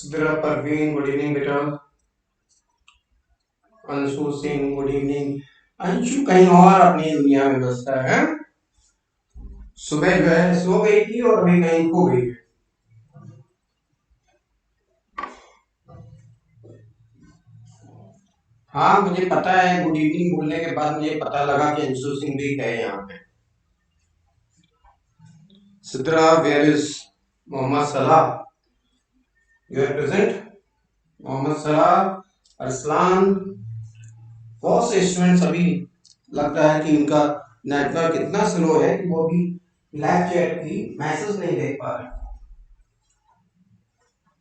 Sidra Parveen good evening बेटा। Anshu Singh good evening. Anshu कहीं और अपनी दुनिया में व्यस्त है। सुबह जो है सो गई थी और अभी कहीं खो गई। हाँ मुझे पता है, गुड इवनिंग बोलने के बाद मुझे पता लगा कि अंशु सिंह भी है यहाँ पे। सिद्रा वेयर इज मोहम्मद सलाह? You are present? Mohammad Salah, Arsalan, बहुत से स्टूडेंट्स अभी लगता है कि उनका नेटवर्क इतना स्लो है कि वो भी लाइव चैट की मैसेज नहीं देख पा रहे,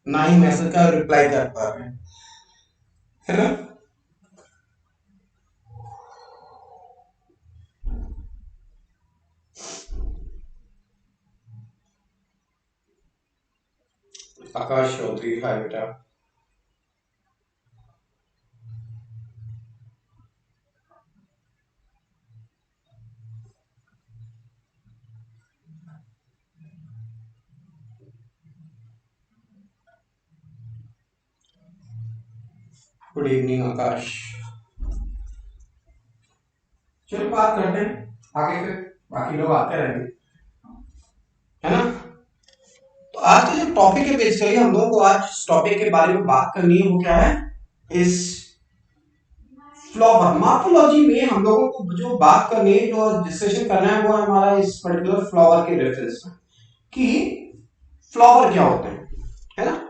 ना ही मैसेज का रिप्लाई कर पा रहे हैं, है ना। आकाश चौधरी हाय बेटा। गुड इवनिंग आकाश। चलो बात करते हैं आगे, फिर बाकी लोग आते रहेंगे, है ना। तो आज का जो टॉपिक है बेसिकली हम लोगों को आज इस टॉपिक के बारे में बात करनी है, वो क्या है, इस फ्लावर मॉर्फोलॉजी में हम लोगों को जो बात करनी है, जो डिस्कशन करना है, वो हमारा इस पर्टिकुलर फ्लावर के रेफरेंस में कि फ्लावर क्या होते हैं, है ना।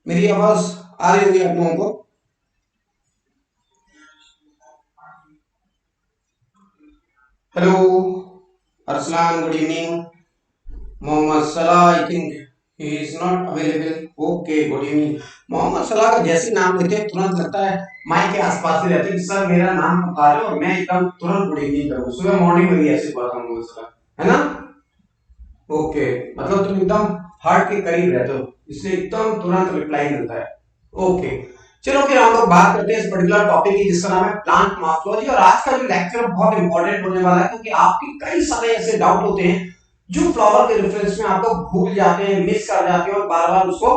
मेरी आवाज आ रही होगी आप लोगों को? Hello Arsalan good evening. Mohammad Salah I think he is not available. Okay good evening. Mohammad Salah का जैसे नाम लेते हैं तुरंत लगता है माइक के आसपास ही रहते हैं, सर मेरा नाम पुकारे और मैं एकदम तुरंत गुड इवनिंग करूं। सुबह मॉर्निंग में भी ऐसे बात मोहम्मद सलाह, है ना। ओके, मतलब तुम एकदम हार्ट के करीब रहते हो, इसलिए एकदम तुरंत रिप्लाई मिलता है। ओके, चलो फिर हम लोग बात करते हैं इस पर्टिकुलर टॉपिक की जिसका नाम है प्लांट मॉर्फोलॉजी। और आज का जो लेक्चर बहुत इंपॉर्टेंट होने वाला है, क्योंकि आपके कई सारे ऐसे डाउट होते हैं जो फ्लावर के रेफरेंस में आप लोग भूल जाते हैं, मिस कर जाते हैं और बार बार उसको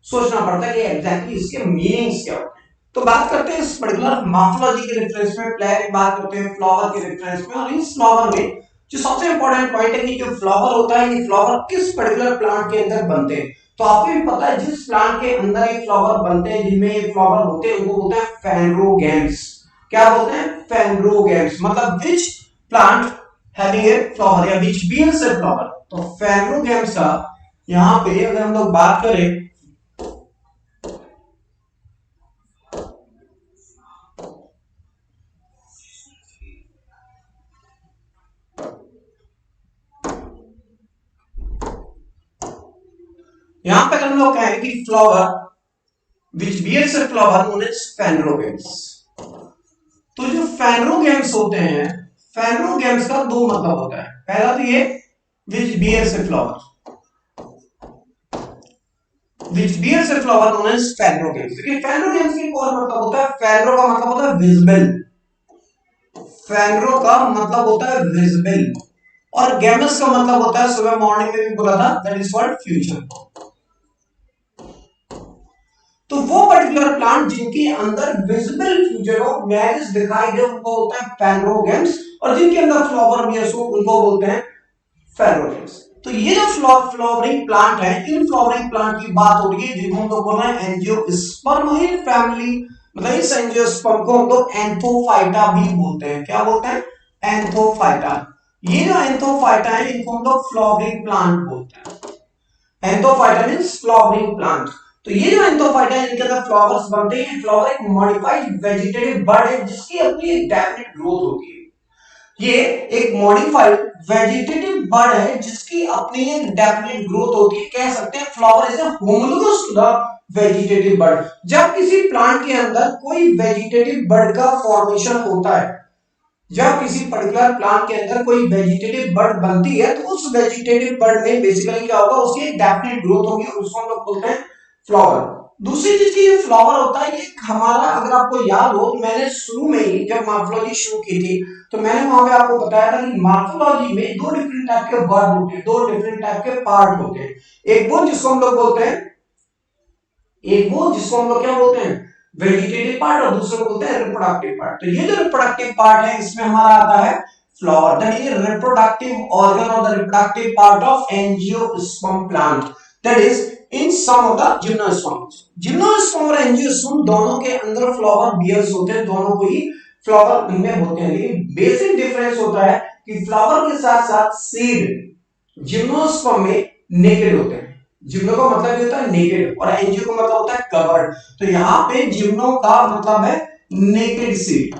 सोचना पड़ता है कि एग्जैक्टली इसके मीनिंग्स क्या होते हैं। तो बात करते हैं इस पर्टिकुलर मॉर्फोलॉजी के रेफरेंस में, प्लांट बात करते हैं फ्लावर के रेफरेंस में। और इस फ्लावर में जो सबसे इंपॉर्टेंट पॉइंट है कि जो फ्लावर होता है, ये फ्लावर किस पर्टिकुलर प्लांट के अंदर बनते हैं। तो आपको भी पता है जिस प्लांट के अंदर ये फ्लावर बनते हैं, जिनमें ये फ्लावर होते हैं, उनको बोलते हैं फेनरोगेम्स। क्या बोलते हैं? फेनरोगेम्स, मतलब which plant having a flower या विच बियर्स ए फ्लावर। तो फेनरोगेम्स का यहां पे अगर हम लोग बात करें, यहां पे हम लोग कहें कि flower which bears a flower known as phanerogams. तो जो फेनरोगेम्स होते हैं, फेनरोगेम्स का दो मतलब होता है। पहला तो ये which bears a flower, which bears a flower known as phanerogams. देखिए फेनरोगेम्स की एक और मतलब होता है, फेनरो का मतलब होता है विजिबल, फेनरो का मतलब होता है विजिबल, और गेमस का मतलब होता है, सुबह मॉर्निंग में भी बोला था, दैट इज कॉल्ड फ्यूचर। तो वो पर्टिकुलर प्लांट जिनके अंदर विजिबल फ्यूचर हो, मैरिज दिखाई दे, उनको बोलते हैं फेनरोगेम्स, और जिनके अंदर फ्लावर भी है उनको बोलते हैं फेनरोगेम्स। तो ये जो फ्लावरिंग प्लांट है, इन फ्लावरिंग प्लांट की बात हो रही है जिनको हम लोग बोल रहे हैं एंजियोस्पर्म फैमिली, मतलब इस एंजियोस्पर्म को हम लोग एंथोफाइटा भी बोलते हैं। क्या बोलते हैं? एंथोफाइटा। ये जो एंथोफाइटा है इनको हम लोग फ्लावरिंग प्लांट बोलते हैं। एंथोफाइटा मींस फ्लावरिंग प्लांट। तो ये जो एंथोफाइटा है इनके अंदर फ्लावर्स बनते हैं। फ्लावर एक मॉडिफाइड वेजिटेटिव बर्ड है जिसकी अपनी एक डेफिनेट ग्रोथ होती है। ये एक मॉडिफाइड वेजिटेटिव बर्ड है जिसकी अपनी एक डेफिनेट ग्रोथ होती है। कह सकते हैं flower is homologous to the vegetative bird. जब किसी प्लांट के अंदर कोई वेजिटेटिव बर्ड का फॉर्मेशन होता है, जब किसी पर्टिकुलर प्लांट के अंदर कोई वेजिटेटिव बर्ड बनती है, तो उस वेजिटेटिव बर्ड में बेसिकली क्या होगा, उसकी एक डेफिनेट ग्रोथ होगी और उसको हम लोग बोलते हैं फ्लावर। दूसरी चीज की ये फ्लावर होता है, ये हमारा, अगर आपको याद हो तो मैंने शुरू में ही जब मॉर्फोलॉजी शुरू की थी तो मैंने वहां पे आपको बताया था कि मॉर्फोलॉजी में दो डिफरेंट टाइप के वर्ड होते हैं, दो डिफरेंट टाइप के पार्ट होते हैं। एक वो जिसको हम लोग बोलते हैं एक वो जिसको हम लोग क्या बोलते हैं वेजिटेटिव पार्ट और दूसरे को बोलते हैं रिप्रोडक्टिव पार्ट। तो ये जो रिप्रोडक्टिव पार्ट है इसमें हमारा आता है flower, that is reproductive organ और the reproductive part of angiosperm plant, that is in some of the gymnosperms. Gymnosperm और एंजियोस्पर्म दोनों के अंदर फ्लावर बियर्स होते हैं, दोनों को ही फ्लावर उनमें होते हैं, लेकिन बेसिक डिफरेंस होता है कि फ्लावर के साथ साथ सीड जिम्नोस्पर्म में नेकेड होते हैं। जिम्नो का मतलब होता है नेकेड और एंजियो का मतलब होता है कवर्ड। तो यहां पे जिम्नो का मतलब है naked seed,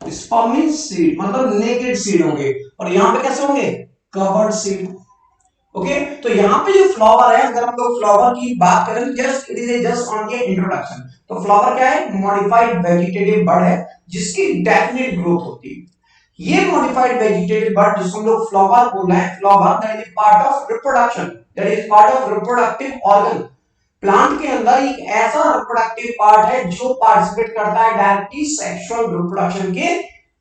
sperm means seed मतलब नेकेड सीड होंगे, और यहां पे कैसे होंगे कवर्ड सीड। ओके, तो यहाँ पे जो फ्लावर है, अगर हम लोग फ्लावर की बात करें तो just it is just on के इंट्रोडक्शन। तो फ्लावर क्या है, मॉडिफाइड वेजिटेटिव बर्ड है जिसकी डेफिनेट ग्रोथ होती है। ये मॉडिफाइड वेजिटेटिव बर्ड जिसको हम लोग फ्लावर बोल रहे हैं, flower that is part of reproduction, that is part of reproductive organ. Plant के अंदर एक ऐसा रिप्रोडक्टिव पार्ट है जो पार्टिसिपेट करता है डायरेक्टली सेक्सुअल रिप्रोडक्शन के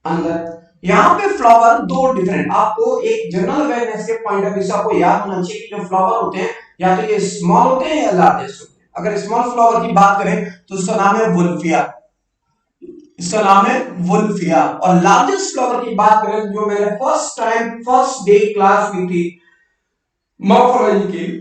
अंदर। यहाँ पे फ्लावर दो डिफरेंट, आपको एक जनरल अवेयरनेस के पॉइंट ऑफ व्यू से आपको याद होना चाहिए कि जो फ्लावर होते हैं या तो ये स्मॉल होते हैं या लार्जेस्ट होते हैं। अगर स्मॉल फ्लावर की बात करें तो उसका नाम है वुल्फिया, इसका नाम है वुल्फिया। और लार्जेस्ट फ्लावर की बात करें जो मैंने फर्स्ट डे क्लास हुई थी मॉर्फोलॉजी की,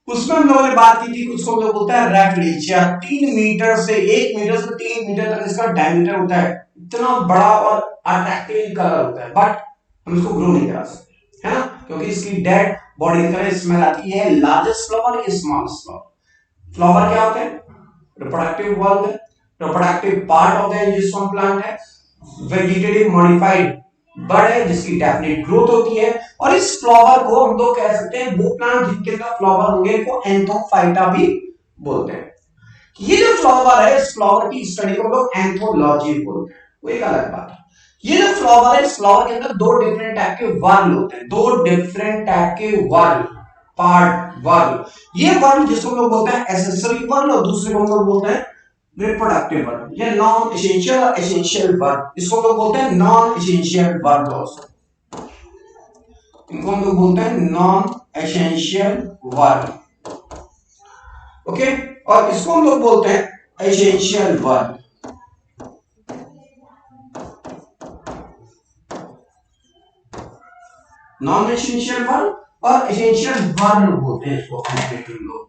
उसमें हम लोगों ने बात की थी, उसको हम लोग बोलते हैं रैफलेशिया। 3 मीटर से 1 मीटर से 3 मीटर तक इसका डायमीटर होता है, इतना बड़ा और अट्रैक्टिव कलर होता है, बट हम इसको ग्रो नहीं करा सकते, है ना, क्योंकि इसकी डेड बॉडी की तरह स्मेल आती है। लार्जेस्ट फ्लावर या स्मॉलेस्ट फ्लावर। फ्लावर क्या होते हैं, रिप्रोडक्टिव वर्ग है, reproductive part of the angiosperm plant है, वेजिटेटिव मॉडिफाइड बर्ड है जिसकी डेफिनेट ग्रोथ होती है। और इस फ्लावर को हम लोग कह सकते हैं, वो प्लांट जिनके अंदर फ्लावर होंगे इनको एंथोफाइटा भी बोलते हैं। ये जो फ्लावर है, इस फ्लावर की स्टडी को हम लोग एंथोलॉजी बोलते हैं, वो एक अलग बात है। ये जो फ्लावर है, इस फ्लावर के अंदर दो डिफरेंट टाइप के वर्ल होते हैं, दो डिफरेंट टाइप के वर्ल, पार्ट वर्ल। ये वर्ल जिसको हम लोग बोलते हैं एसेसरी वर्ल और दूसरे को हम लोग बोलते हैं रिप्रोडक्टिव वर्ब। ये नॉन एसेंशियल और एसेंशियल वर्ब, इसको लोग बोलते हैं नॉन एसेंशियल वर्ब दोस्तों, इनको हम लोग बोलते हैं नॉन एसेंशियल वर्ब। ओके, और इसको हम लोग बोलते हैं essential verb. Non essential verb और एसेंशियल वर्ब बोलते हैं इसको लोग।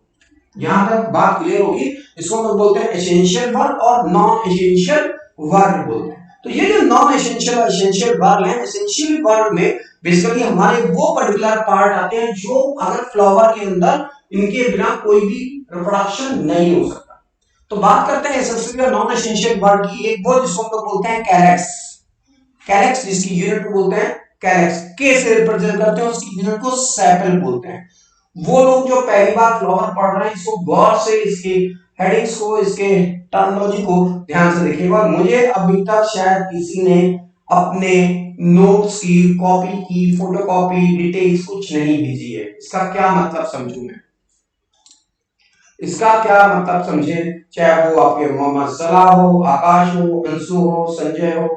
यहां तक बात क्लियर होगी। इसको हम लोग बोलते हैं एसेंशियल वर्ब और नॉन एसेंशियल वर्ब बोलते हैं। तो ये जो नॉन एसेंशियल और एसेंशियल वर्ब है, एसेंशियल वर्ब में बेसिकली हमारे वो पर्टिकुलर पार्ट आते हैं जो अगर फ्लावर के अंदर इनके बिना कोई भी रिप्रोडक्शन नहीं हो सकता। तो बात करते हैं एसेंशियल और नॉन एसेंशियल वर्ब की। एक वो जिसको हम लोग बोलते हैं कैलेक्स, कैलेक्स जिसकी यूनिट को बोलते हैं कैलेक्स, के से रिप्रेजेंट करते हैं, उसकी यूनिट को सेपल बोलते हैं। वो लोग जो पहली बार फ्लावर पढ़ रहे हैं, इसको गौर से इसके हेडिंग्स को, इसके टर्मिनोलॉजी को ध्यान से देखिएगा। मुझे अभी तक शायद किसी ने अपने नोट्स की कॉपी की फोटोकॉपी डिटेल्स कुछ नहीं भेजी है। इसका क्या मतलब समझूं मैं, इसका क्या मतलब समझे, चाहे वो आपके मोहम्मद सलाह हो, आकाश हो, अंशु हो, संजय हो,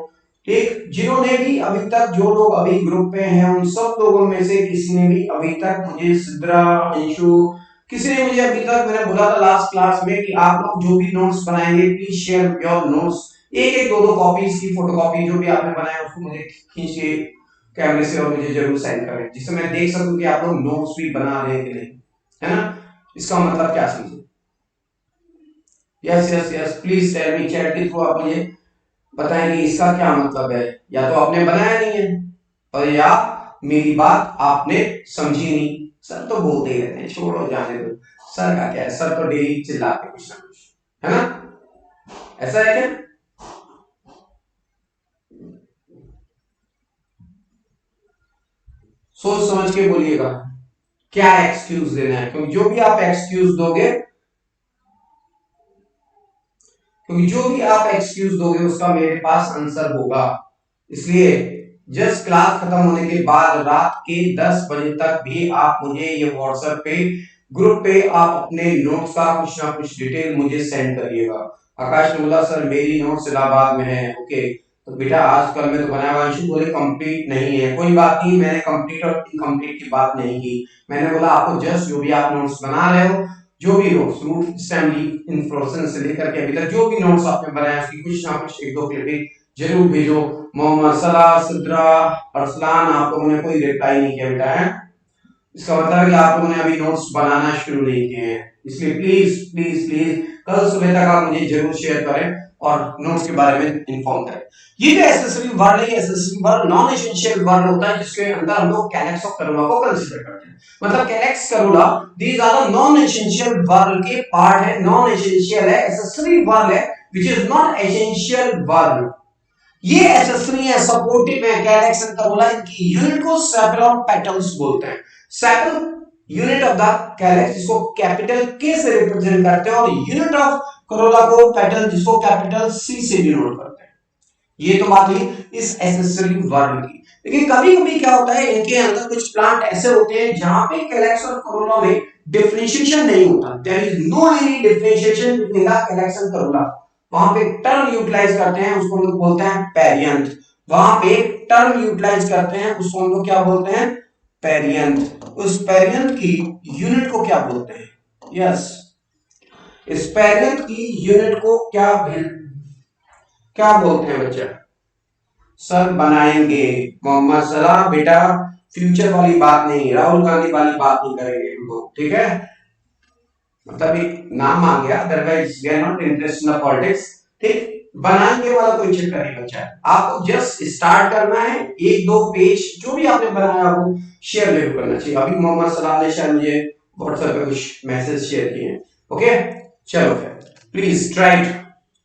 ठीक, जिन्होंने भी अभी तक, जो लोग अभी ग्रुप पे हैं, उन सब लोगों में से किसी ने भी अभी तक मुझे, सिद्रा, अंशु, किसी ने मुझे अभी तक, मैंने बोला था लास्ट क्लास में कि आप लोग जो भी नोट्स बनाएंगे प्लीज शेयर योर नोट्स, एक एक दो कॉपीज की फोटोकॉपी जो भी आपने बनाया उसको मुझे खींच के कैमरे से और मुझे जरूर सेंड करें, जिससे मैं देख सकूं कि आप लोग नोट्स भी बना रहे हैं कि नहीं, है ना। इसका मतलब क्या समझे, yes yes yes, please tell me, chat के थ्रू आप मुझे बताएंगे इसका क्या मतलब है। या तो आपने बनाया नहीं है और या मेरी बात आपने समझी नहीं। सर तो बोलते ही रहते हैं, छोड़ो जाने दो, सर का क्या है, सर तो डेली चिल्लाते कुछ ना कुछ, है ना, ऐसा है क्या। सोच समझ के बोलिएगा क्या एक्सक्यूज देना है, क्योंकि जो भी आप एक्सक्यूज दोगे, उसका मेरे पास आंसर होगा। इसलिए जस्ट क्लास खत्म होने के बाद रात के 10 बजे तक भी आप मुझे ये व्हाट्सएप पे ग्रुप पे आप अपने नोट्स का कुछ ना कुछ डिटेल मुझे सेंड करिएगा। आकाश ने बोला सर मेरी नोट्स इलाहाबाद में है, ओके, तो बेटा आजकल में तो बनाया हुआ अंशु बोले कंप्लीट नहीं है, कोई बात नहीं, मैंने कंप्लीट और इनकम्प्लीट की बात नहीं की, मैंने बोला आपको जस्ट जो भी आप नोट्स बना रहे हो, जो भी नोट्स रूट असेंबली इन्फ्लोरेसेंस से लेकर के अभी तक जो भी नोट्स आपने बनाया उसकी कुछ ना कुछ एक दो क्लिपिंग जरूर भेजो। मोहम्मद सलाह सिद्रा अरसलान आप लोगों ने कोई रिप्लाई नहीं किया बेटा, है इसका मतलब है कि आप लोगों ने अभी नोट्स बनाना शुरू नहीं किए हैं, इसलिए प्लीज प्लीज प्लीज कल सुबह तक आप मुझे जरूर शेयर करें और नोट्स के बारे में इन्फॉर्म करें। ये जो एसेसरी वर्ड है, ये accessory word non essential word होता है जिसके अंदर हम लोग कैलेक्स और करोला को कंसीडर करते हैं। मतलब calyx corolla these are the non essential whorl के पार्ट है, नॉन एसेंशियल है, एसेसरी वर्ड है which is not essential whorl. ये एसेसरी है, सपोर्टिव है, कैलेक्स एंड करोला, इनकी यूनिट को सेपल और पेटल्स बोलते हैं। Sepal unit of the calyx जिसको कैपिटल के से रिप्रेजेंट करते हैं और यूनिट ऑफ करोला को पेटल जिसको कैपिटल सी से डिनोट करते हैं। ये तो बात हुई इस एसेसरी वर्ड की। लेकिन कभी-कभी क्या होता है, इनके अंदर कुछ प्लांट ऐसे होते हैं जहां पे कैलेक्स और करोला में डिफरेंशिएशन नहीं होता, there is no any differentiation between the calyx and corolla. वहां पे टर्म यूटिलाइज करते हैं, उसको हम लोग बोलते हैं पेरियंथ। वहां पे टर्म यूटिलाइज करते हैं, उसको हम लोग क्या बोलते हैं, पेरियंथ। उस पेरियंथ की यूनिट को क्या बोलते हैं, यस इस पेरियंथ की यूनिट को क्या बोलते हैं बच्चा, सर बनाएंगे। मोहम्मद सलाह बेटा फ्यूचर वाली बात नहीं, राहुल गांधी वाली बात नहीं करेंगे हम लोग, ठीक है, मतलब एक नाम आ गया, otherwise we are not interested in politics, ठीक। बनाएंगे वाला कोई चक्कर नहीं बच्चा, आपको जस्ट स्टार्ट करना है, एक दो पेज जो भी आपने बनाया वो शेयर जरूर करना चाहिए। अभी मोहम्मद सलाह ने शायद मुझे व्हाट्सएप पे कुछ मैसेज शेयर किए हैं, ओके चलो फिर प्लीज ट्राई।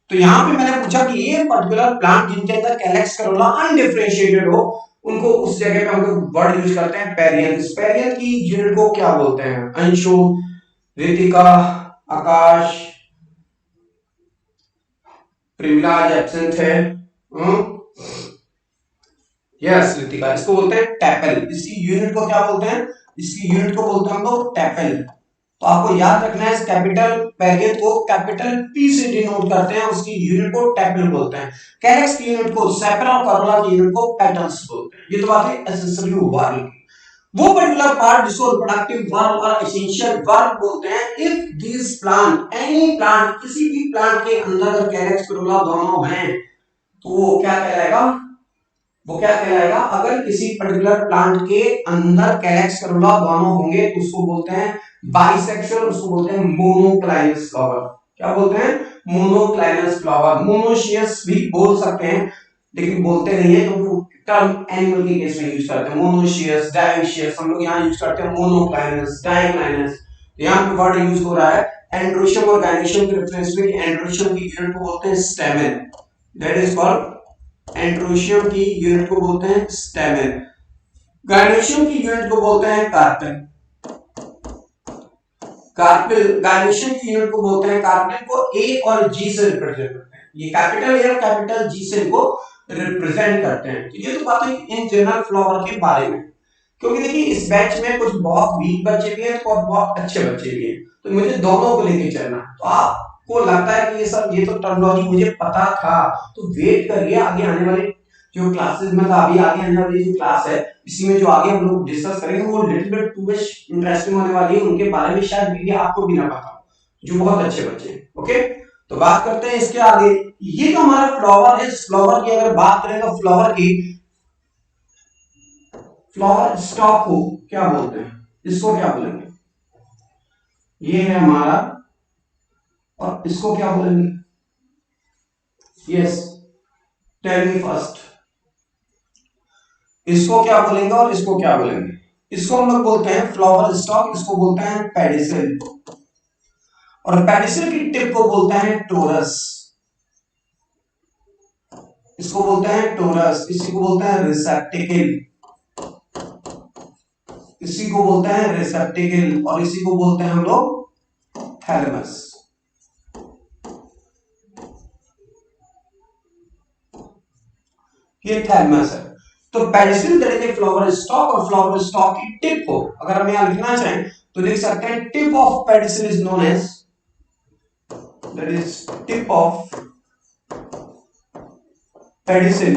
तो यहाँ पे मैंने पूछा कि ये पर्टिकुलर प्लांट जिनके अंदर कैलेक्स करोला अनडिफरेंशिएटेड हो, उनको उस जगह पे हम लोग वर्ड यूज करते हैं पेरियंथ। पेरियंथ की यूनिट को क्या बोलते हैं, अंशु, रितिका, आकाश, प्रिमिला आज एब्सेंट है, यस रितिका, इसको बोलते हैं टैपल। इसकी यूनिट को क्या बोलते हैं, इसकी यूनिट को बोलते हैं हम लोग टैपल। तो आपको याद रखना है, कैपिटल पेरियंथ को कैपिटल पी से डिनोट करते हैं, उसकी यूनिट को टैपल बोलते हैं। कैलेक्स की यूनिट को सेपल और करोला की यूनिट को पेटल्स बोलते हैं। ये तो बात है एसेसरी वर्ब की। वो पर्टिकुलर पार्ट जिसको रिप्रोडक्टिव वर्ब और एसेंशियल वर्ब बोलते हैं, if this plant any plant किसी भी प्लांट के अंदर अगर कैलेक्स करोला दोनों हैं तो वो क्या कहलाएगा, वो क्या कहलाएगा, अगर किसी पर्टिकुलर प्लांट के अंदर कैलेक्स करोला दोनों होंगे तो उसको बोलते हैं बाइसेक्सुअल, उसको बोलते हैं मोनोक्लाइनस फ्लावर। क्या बोलते हैं, मोनोक्लाइनस फ्लावर। मोनोशियस भी बोल सकते हैं लेकिन बोलते नहीं है क्योंकि टर्म एनिमल के केस में यूज करते हैं, मोनोशियस, डायोशियस, हम लोग यहाँ यूज करते हैं मोनोक्लाइनस, डाइक्लाइनस। यहाँ पे वर्ड यूज हो रहा है एंड्रोशियम और गायनेशियम के रेफरेंस में। एंड्रोशियम की यूनिट को बोलते हैं stamen, that is called androecium की यूनिट को बोलते हैं स्टेमेन। गायनेशियम की यूनिट को बोलते हैं कार्पेल। कार्पेल गायनेशियम की यूनिट को बोलते हैं, कार्पेल को ए और जी से रिप्रेजेंट करते हैं, ये कैपिटल ए और कैपिटल जी से इनको रिप्रेजेंट करते हैं। तो ये तो बात है इन जनरल फ्लावर के बारे में, क्योंकि देखिए इस बैच में कुछ बहुत वीक बच्चे भी हैं और बहुत अच्छे बच्चे भी हैं, तो मुझे दोनों को लेके चलना। तो आपको लगता है कि ये तो टर्मिनोलॉजी मुझे पता था, तो वेट करिए आगे आने वाले जो क्लासेस में, अभी आगे आने वाली जो क्लास है इसी में जो आगे हम लोग डिस्कस करेंगे वो little bit too much interesting होने वाली है, उनके बारे में शायद भी आपको भी ना पता हो, जो बहुत अच्छे बच्चे हैं। ओके तो बात करते हैं इसके आगे। ये जो हमारा फ्लावर है, इस फ्लावर की अगर बात करें तो फ्लावर की फ्लावर स्टॉक को क्या बोलते हैं, इसको क्या बोलेंगे, ये है हमारा, और इसको क्या बोलेंगे, यस टेल मी फर्स्ट, इसको क्या बोलेंगे और इसको क्या बोलेंगे। इसको हम लोग बोलते हैं फ्लावर स्टॉक, इसको बोलते हैं पेडिसिल, और पेडिसिल की टिप को बोलते हैं टोरस, इसको बोलते हैं टोरस, इसी को बोलते हैं रिसेप्टिकल, इसी को बोलते हैं रिसेप्टिकल, और इसी को बोलते हैं हम लोग थैलेमस। ये थैलेमस है। तो pedicel that is a flower stock, और फ्लावर स्टॉक की टिप को अगर हम यहां लिखना चाहें तो लिख सकते हैं tip of pedicel is known as, that is tip of pedicel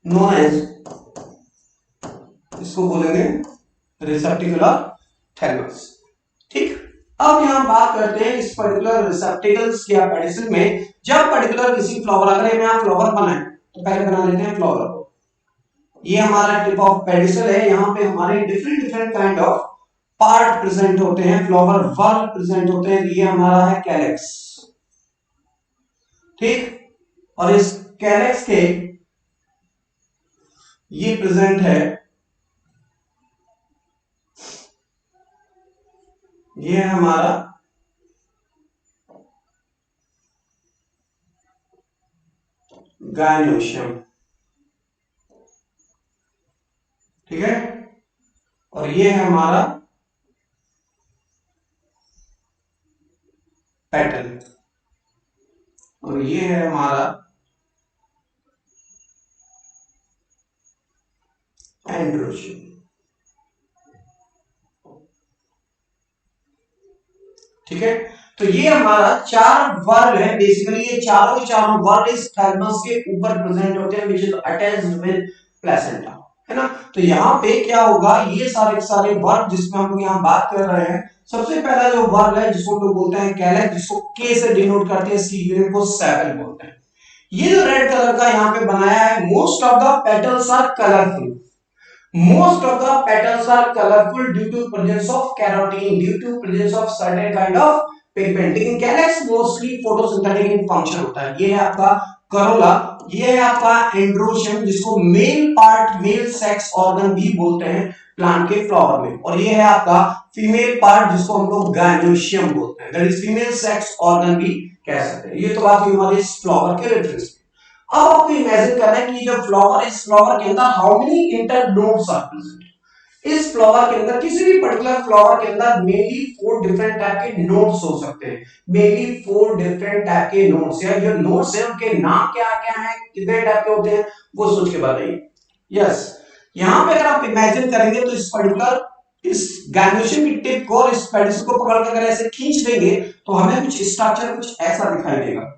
known as, इसको बोलेंगे रिसेप्टिकुलर थैलमस। ठीक, अब यहां बात करते हैं इस पर्टिकुलर रिसेप्टिकल्स या पेडिसिल में, जब पर्टिकुलर किसी फ्लावर, अगर मैं यहां फ्लावर बनाए तो पहले बना लेते हैं फ्लावर को। ये हमारा टिप ऑफ पेडिसिल है, यहां पे हमारे different different kind of part present होते हैं, फ्लावर वर्क प्रेजेंट होते हैं। ये हमारा है कैलेक्स, ठीक, और इस कैलेक्स के ये प्रेजेंट है, ये है हमारा गायनोशियम, ठीक है, और ये है हमारा पेटल, और ये है हमारा एंड्रोशियम। ठीक है, तो ये हमारा चार वर्ग है, बेसिकली ये चारों के चारों वर्ग इस थैलमस के ऊपर प्रेजेंट होते हैं, which is attached with placenta, है ना। तो यहाँ पे क्या होगा, ये सारे सारे वर्ग जिसमें हम लोग यहाँ बात कर रहे हैं, सबसे पहला जो वर्ग है जिसको लोग बोलते हैं कैलेक्स, जिसको के से डिनोट करते हैं, सी यूनिट को सेपल बोलते हैं। ये जो रेड कलर का यहाँ पे बनाया है, most of the petals are colourful, most of the petals are colorful due to presence of carotene, due to presence of certain kind of pigment। लेकिन कैलेक्स मोस्टली फोटोसिंथेटिक इन फंक्शन होता है। ये है आपका करोला, ये है आपका एंड्रोशियम, जिसको male part, male sex organ भी बोलते हैं प्लांट के फ्लावर में, और ये है आपका फीमेल पार्ट जिसको हम लोग गायनोशियम बोलते हैं, that is female sex organ भी कह सकते हैं। ये तो बात हुई हमारे इस फ्लावर के रेफरेंस। अब आपको इमेजिन करना है कि ये जो फ्लावर, इस फ्लावर के अंदर how many internodes are present. इस फ्लावर के अंदर, किसी भी पर्टिकुलर फ्लावर के अंदर मेनली 4 डिफरेंट टाइप के नोड्स हो सकते हैं, मेनली 4 डिफरेंट टाइप के नोड्स, या जो नोड्स है उनके नाम क्या क्या हैं, कितने टाइप के होते हैं, वो सोच के बताइए। यस, यहां पे अगर आप इमेजिन करेंगे तो इस पर्टिकुलर, इस गायनोशियम की टिप को और इस पेडिसिल को पकड़ कर अगर ऐसे खींच देंगे तो हमें कुछ स्ट्रक्चर कुछ ऐसा दिखाई देगा।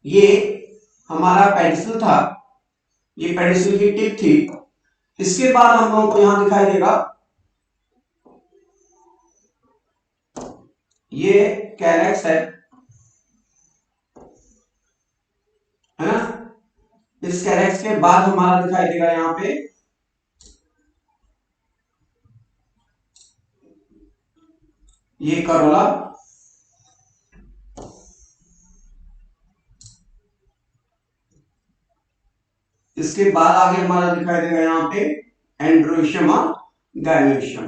ये हमारा पेडिसिल था, ये पेडिसिल की टिप थी, इसके बाद हम लोगों को यहां दिखाई देगा ये कैलेक्स है ना। इस कैलेक्स के बाद हमारा दिखाई देगा यहां पे ये करोला, इसके बाद आगे हमारा दिखाई देगा यहां पे एंड्रोशियम और गायनोशियम।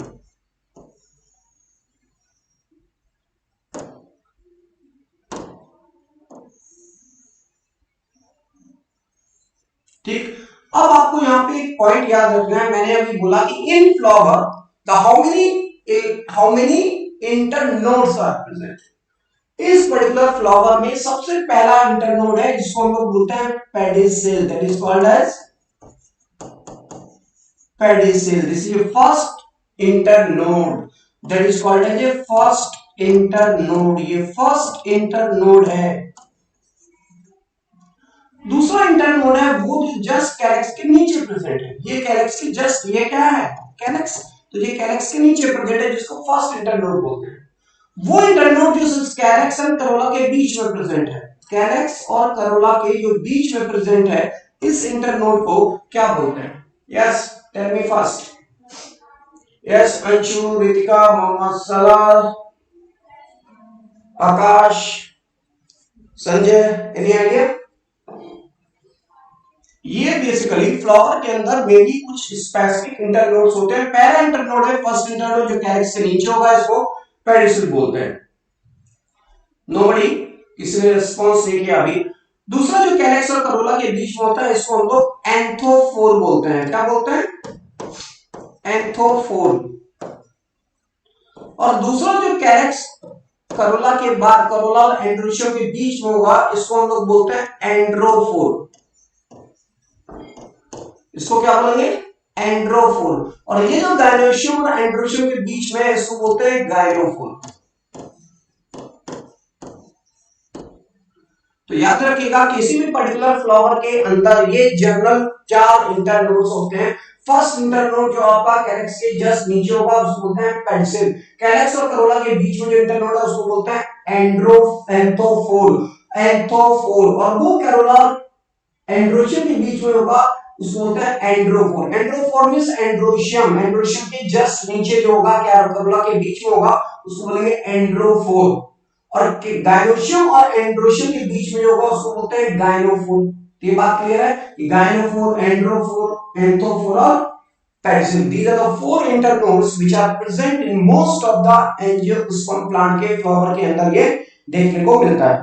ठीक, अब आपको यहां पे एक पॉइंट याद रखना है, मैंने अभी बोला कि in flower the how many internodes are present. इस पर्टिकुलर फ्लावर में सबसे पहला इंटरनोड है जिसको हम लोग बोलते हैं pedicel, that is called as pedicel. This is first internode, that is called as a first internode, ये फर्स्ट इंटरनोड है। दूसरा इंटरनोड है वो जस्ट कैलेक्स के नीचे प्रेजेंट है, ये कैलेक्स की जस्ट, ये क्या है कैलेक्स, तो ये कैलेक्स के नीचे प्रेजेंट है जिसको फर्स्ट इंटरनोड बोलते हैं। वो इंटरनोड जो कैलेक्स एंड करोला के बीच में प्रेजेंट है, कैलेक्स और करोला के जो बीच में प्रेजेंट है, इस इंटरनोड को क्या बोलते हैं? Yes, tell me first. Yes, Anshu, Ritika, Mohammad Salah, Akash, Sanjay, any idea? ये बेसिकली फ्लावर के अंदर मेनली कुछ स्पेसिफिक इंटरनोड्स होते हैं। पहला इंटरनोड है फर्स्ट इंटरनोड जो कैलेक्स से नीचे होगा, इसको पेडिसिल बोलते हैं। नोबडी, किसी ने रिस्पांस नहीं किया अभी। दूसरा जो कैलेक्स और करोला के बीच में होता है, इसको हम लोग एंथोफोर बोलते हैं। क्या बोलते हैं? एंथोफोर। और दूसरा जो कैलेक्स करोला के बाद, करोला और एंड्रोशियम के बीच में होगा, इसको हम लोग बोलते हैं एंड्रोफोर। इसको क्या बोलेंगे? एंड्रोफोर। और ये जो गायनोशियम और एंड्रोशियम के बीच में है, इसको बोलते हैं गायनोफोर। तो याद रखिएगा किसी भी पर्टिकुलर फ्लावर के अंदर ये जनरल 4 इंटरनोड्स होते हैं। फर्स्ट इंटरनोड जो आपका कैलेक्स के जस्ट नीचे होगा उसको बोलते हैं पेडिसिल। कैलेक्स और करोला के बीच में जो इंटरनोड है उसको बोलते हैं एंथोफोर। एंथोफोर। और वो करोला एंड्रोशियम के बीच में होगा उसको बोलते हैं एंड्रोफोर। एंड्रोफोर मींस एंड्रोशियम। एंड्रोशियम के जस्ट नीचे जो होगा करोला के बीच में होगा उसको बोलेंगे एंड्रोफोर। और गायनोशियम और एंड्रोशियम के बीच में जो होगा उसको बोलते हैं गायनोफोर। ये बात क्लियर है कि गायनोफोर, एंड्रोफोर, एंथोफोर और pedicel, these are the four internodes which are present in most of the angiosperm plant के फ्लावर के अंदर ये देखने को मिलता है।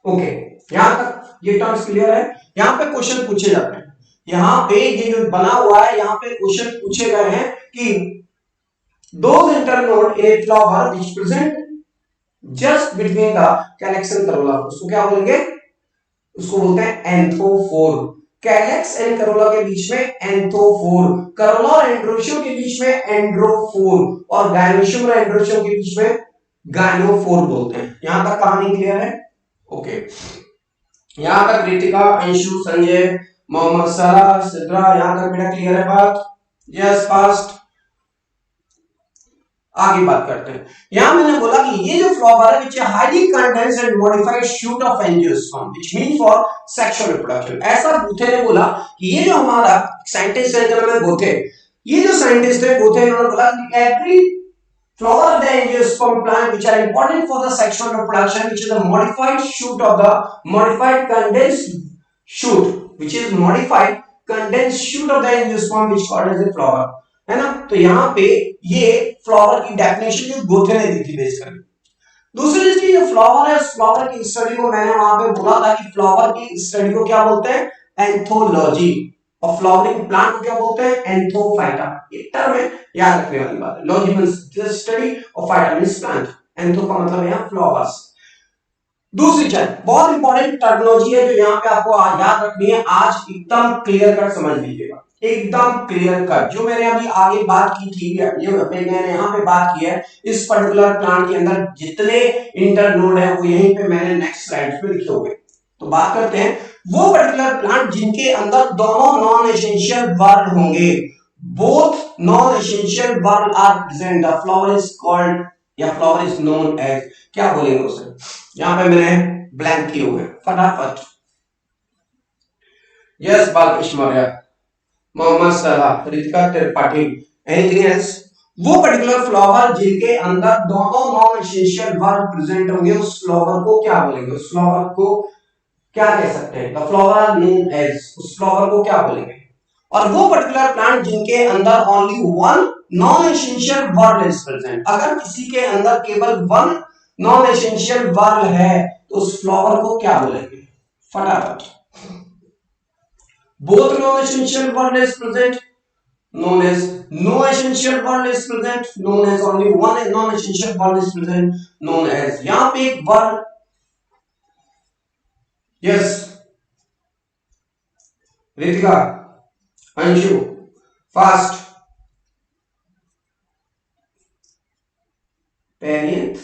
ओके, यहां तक ये टर्म्स क्लियर है। यहां पे क्वेश्चन पूछे जाते हैं। यहां पे ये जो बना हुआ है यहां पे क्वेश्चन पूछे गए हैं कि those internode in a flower which present just between the calyx and corolla, उसको क्या बोलेंगे? उसको बोलते हैं एंथोफोर। कैलेक्स एंड करोला के बीच में एंथोफोर, करोला और एंड्रोशियम के बीच में एंड्रोफोर, और गायनोशियम और एंड्रोशियम के बीच में गायनोफोर बोलते हैं। यहां तक कहानी क्लियर है? ओके, यहां तक रितिका, अंशु, संजय, मोहम्मद सलाह, सिद्रा, यहां तक बेटा क्लियर है बात? Yes, fast. आगे बात करते हैं। यहां मैंने बोला कि ये जो फ्लावर है which highly condense and modified shoot of angiosperm which mean for sexual reproduction। ऐसा बूथे ने बोला कि ये जो हमारा साइंटिस्ट है जिनका नाम बोथे, ये जो साइंटिस्ट है बोथे, इन्होंने बोला कि every flower of the angiosperm plant which are important for the sexual reproduction which is a modified shoot of the modified condensed shoot which is modified condensed shoot of the angiosperm which called as a flower, है ना। तो यहां पे ये flower की definition जो गोथे ने दी थी बेसिकली। दूसरी चीज की जो फ्लावर है उस फ्लावर की स्टडी को मैंने वहां पे बोला था कि फ्लावर की स्टडी को क्या बोलते हैं? एंथोलॉजी। और फ्लावरिंग प्लांट को क्या बोलते हैं? एंथोफाइटा। ये टर्म है, याद रखने वाली बात है। लॉजी मींस द स्टडी और फाइटा मींस प्लांट। एंथो का मतलब है यहां फ्लावर्स। दूसरी चीज बहुत इंपॉर्टेंट टर्मिनोलॉजी है जो यहाँ पे आपको याद रखनी है। आज एकदम क्लियर कट समझ लीजिएगा, एकदम क्लियर कट। जो मैंने अभी आगे बात की थी, मैंने यहाँ पे बात की है, इस पर्टिकुलर प्लांट के अंदर जितने इंटरनोड है वो यहीं पे मैंने नेक्स्ट स्लाइड पे लिखे हुए। तो बात करते हैं वो पर्टिकुलर प्लांट जिनके अंदर दोनों नॉन एसेंशियल वर्ड होंगे। Both non essential word are present, the flower is called या फ्लावर इज नोन एज, क्या बोलेंगे उसे? यहां पे मैंने ब्लैंक किए हुए फटाफट। यस, बालकृष्ण मौर्य, मोहम्मद सलाह, रितिका त्रिपाठी, एनीथिंग एल्स? वो पर्टिकुलर फ्लावर जिनके अंदर दोनों नॉन एसेंशियल वर्ड प्रेजेंट होंगे उस फ्लावर को क्या बोलेंगे? उस फ्लावर को क्या कह सकते हैं? The flower are known as, उस फ्लावर को क्या बोलेंगे? और वो पर्टिकुलर प्लांट जिनके अंदर only one non essential whorl is present, अगर किसी के अंदर केवल वन नॉन एसेंशियल वर्ड है तो उस फ्लावर को क्या बोलेंगे? फटाफट। Both non essential whorl is present, known as no essential word is present, known as only one non essential word is present, known as। यहां पे एक whorl, yes Ritika, Anshu, fast. Perianth?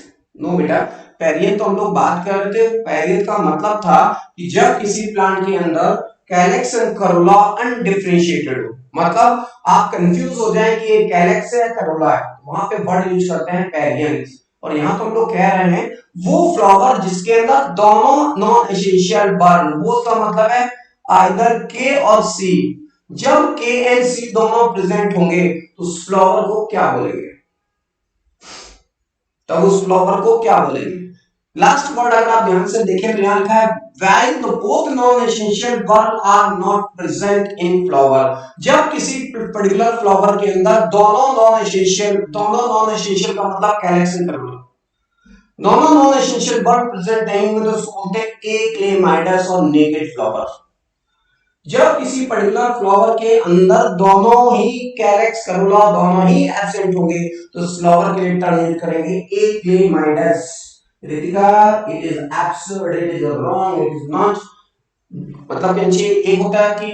No बेटा, पेरियंथ तो हम लोग बात कर रहे थे। पेरियंथ का मतलब था कि जब किसी प्लांट के अंदर कैलेक्स एंड करोला अनडिफरेंशिएटेड हो, मतलब आप कंफ्यूज हो जाए कि ये कैलेक्स है या करोला है, वहां पे वर्ड यूज करते हैं पेरियंथ। और यहां तो हम लोग कह रहे हैं वो फ्लावर जिसके अंदर दोनों नॉन एसेंशियल वर्ड, वो तो मतलब है आइदर के और सी। जब के एंड सी दोनों प्रेजेंट होंगे तो उस फ्लावर को क्या बोलेंगे? तब उस फ्लावर को क्या बोलेंगे? लास्ट वर्ड अगर आप ध्यान से देखें तो यहां लिखा है when the both non essential word are not present in flower. जब किसी पर्टिकुलर फ्लावर के अंदर दोनों नॉन एसेंशियल का मतलब कैलेक्स एंड करोला, दोनों नॉन एसेंशियल वर्ड प्रेजेंट नहीं होंगे तो उसको बोलते हैं एक्लेमाइडस और नेकेड फ्लावर। जब किसी पर्टिकुलर फ्लावर के अंदर दोनों ही कैलेक्स करोला दोनों ही एब्सेंट होंगे तो उस फ्लावर के लिए टर्म यूज करेंगे achlamydeous. Ritika, it is absurd, it is wrong, it is not. मतलब एक होता है कि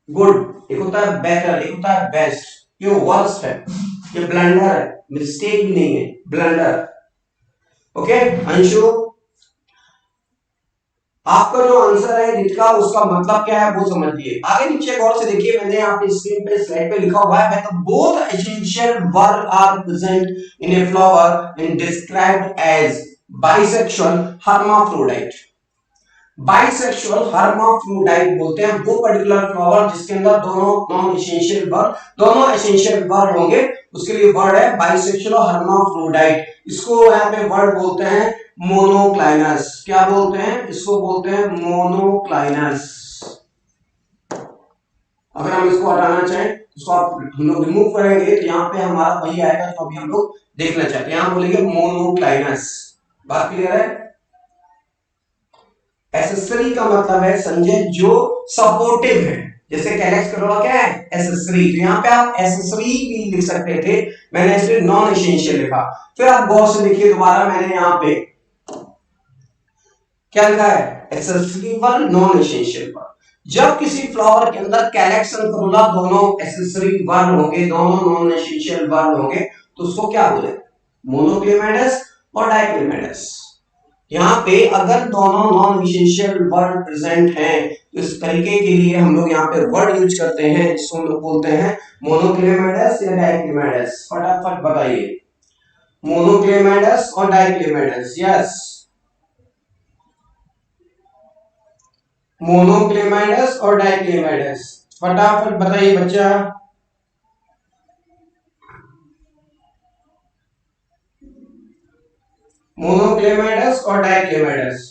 गुड, एक होता है बेटर, एक होता है बेस्ट। ये वर्स्ट है, ये ब्लंडर है, मिस्टेक भी नहीं है, ब्लंडर। ओके अंशु, आपका जो आंसर है रितिका उसका मतलब क्या है वो समझिए। आगे नीचे गौर से देखिए, मैंने यहाँ पे स्क्रीन पे स्लाइड पे लिखा हुआ है both essential whorl are present in a flower and described as bisexual hermaphrodite. Bisexual hermaphrodite बोलते हैं वो पर्टिकुलर फ्लावर जिसके अंदर दोनों नॉन एसेंशियल वर्ब दोनों एसेंशियल वर्ब होंगे, उसके लिए वर्ड है बाइसेक्सुअल हर्माफ्रोडाइट। इसको यहाँ पे वर्ड बोलते हैं मोनोक्लाइनस। क्या बोलते हैं इसको? बोलते हैं मोनोक्लाइनस। अगर हम इसको हटाना चाहें इसको हम लोग रिमूव करेंगे तो यहाँ पे हमारा वही आएगा जो अभी हम लोग देखना चाहते हैं। यहां बोलेंगे मोनोक्लाइनस। बात क्लियर है? एसेसरी का मतलब है संजय जो सपोर्टिव है, जैसे कैलेक्स करोला क्या है? एसेसरी। तो यहाँ पे आप एसेसरी भी लिख सकते थे, मैंने इसलिए नॉन एसेंशियल लिखा। फिर आप गौर से देखिए दोबारा, मैंने यहाँ पे क्या लिखा है? Accessory verb non essential verb. जब किसी फ्लावर के अंदर कैलेक्स और करोला दोनों एसेसरी वर्ब होंगे, दोनों नॉन एसेंशियल वर्ब होंगे, तो उसको क्या बोले? मोनोक्लेमेटस और डाइक्लेमेटस। यहाँ पे अगर दोनों नॉन एसेंशियल वर्ड प्रेजेंट हैं तो इस तरीके के लिए हम लोग यहाँ पे वर्ड यूज करते हैं जिसको हम लोग बोलते हैं मोनोक्लेमेटस या डाइक्लेमेटस। फटाफट बताइए, मोनोक्लेमेटस और डाइक्लेमेटस। यस, मोनोक्लेमेटस और डाइक्लेमेटस। फटाफट बताइए बच्चा। मोनोक्लेमेटस और डाइक्लेमेटस।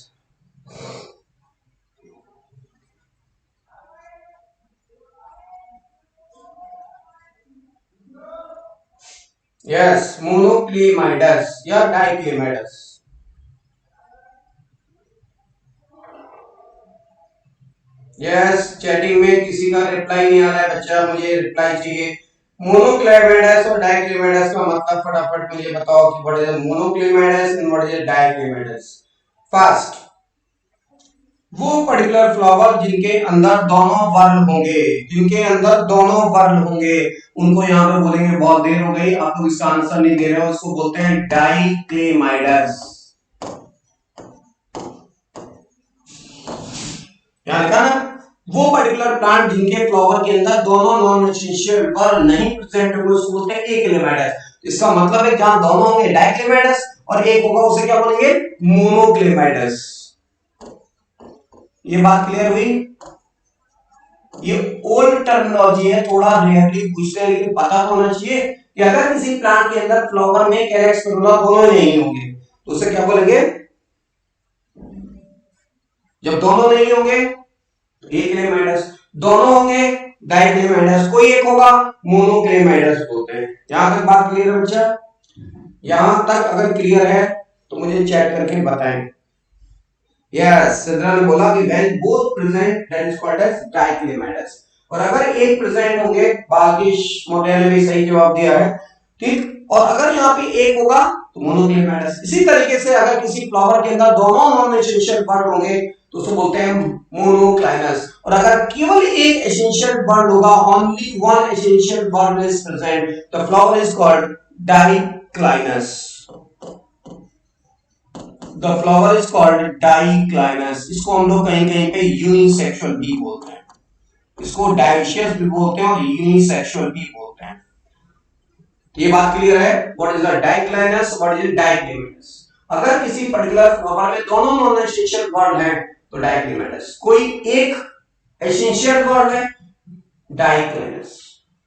यस, मोनोक्लेमाइडस या डाइक्लेमाइडस। यस, चैटिंग में किसी का रिप्लाई नहीं आ रहा है बच्चा, मुझे रिप्लाई चाहिए। मोनोक्लेमाइडस और डाइक्लेमाइडस का मतलब फटाफट मुझे बताओ कि what is monochlamydeous and what is dichlamydeous. Fast. वो पर्टिकुलर फ्लावर जिनके अंदर दोनों वर्ण होंगे, जिनके अंदर दोनों वर्ण होंगे, उनको यहाँ पे बोलेंगे, बहुत देर हो गई आप लोग इसका आंसर नहीं दे रहे हो, इसको बोलते हैं डाइक्लेमाइडस। यहाँ लिखा ना, वो पर्टिकुलर प्लांट जिनके फ्लावर के अंदर दोनों नॉन एसेंशियल वर्ण नहीं प्रेजेंट होंगे उसको बोलते हैं एक्लेमाइडस। इसका मतलब है जहां दोनों होंगे डाइक्लेमाइडस और एक होगा उसे क्या बोलेंगे? मोनोक्लेमाइडस। ये बात क्लियर हुई? ये ओल्ड टर्मिनोलॉजी है, थोड़ा रेयरली पूछते हैं लेकिन पता तो होना चाहिए कि अगर किसी प्लांट के अंदर फ्लावर में कैलेक्स करोला दोनों नहीं होंगे तो उसे क्या बोलेंगे? जब दोनों नहीं होंगे तो एक्लेमाइडस, दोनों होंगे डाइक्लेमाइडस, कोई एक होगा मोनोक्लेमाइडस बोलते हैं। यहां तक बात क्लियर है बच्चा? यहां तक अगर क्लियर है तो मुझे चैट करके बताएं। यस, सिद्रा ने बोला कि when both present that is called as dichlamydeous. और अगर एक प्रेजेंट होंगे, बाकी मोटे ने भी सही जवाब दिया है, ठीक। और अगर यहाँ पे एक होगा तो मोनोक्लेमाइडस। इसी तरीके से अगर किसी फ्लावर के अंदर दोनों नॉन एसेंशियल वर्ड होंगे तो उसको बोलते हैं मोनोक्लाइनस। और अगर केवल एक एसेंशियल वर्ड होगा, only one essential whorl is present, the flower is called diclinous. The flower is called diclinous. इसको हम लोग कहीं कहीं पे यूनिसेक्सुअल भी बोलते हैं, इसको डायोसियस भी बोलते हैं और यूनिसेक्सुअल भी बोलते हैं। ये बात क्लियर है? What is the diclinous, what is dichlamydeous. अगर किसी पर्टिकुलर फ्लावर में दोनों नॉन एसेंशियल वर्ड हैं तो डाइक्लेमाइडस, कोई एक एसेंशियल वर्ड है डाइक्लाइनस।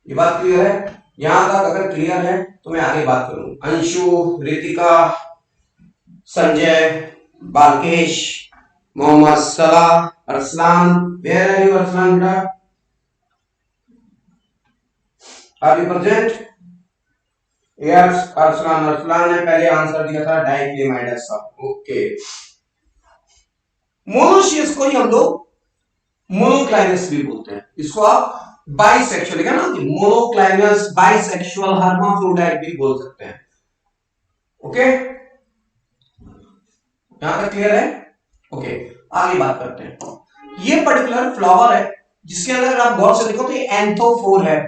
ये बात क्लियर है? यहां तक अगर क्लियर है तो मैं आगे बात करूं। Anshu, Ritika, Sanjay, Balkesh, Mohammad Salah, Arsalan, where are you Arsalan बेटा? Are you present? Yes, Arsalan. Arsalan ने पहले आंसर दिया था डाइक्लेमाइडस का। ओके, मोनोशियस को ही हम लोग मोनोक्लाइनस भी बोलते हैं। इसको आप बाइसेक्सुअल, लिखा ना, मोनोक्लाइनस, बाइसेक्सुअल, हर्माफ्रोडाइट भी बोल सकते हैं। ओके, यहां तक क्लियर है? ओके, आगे बात करते हैं। ये पर्टिकुलर फ्लावर है जिसके अंदर आप गौर से देखो तो ये एंथोफोर है।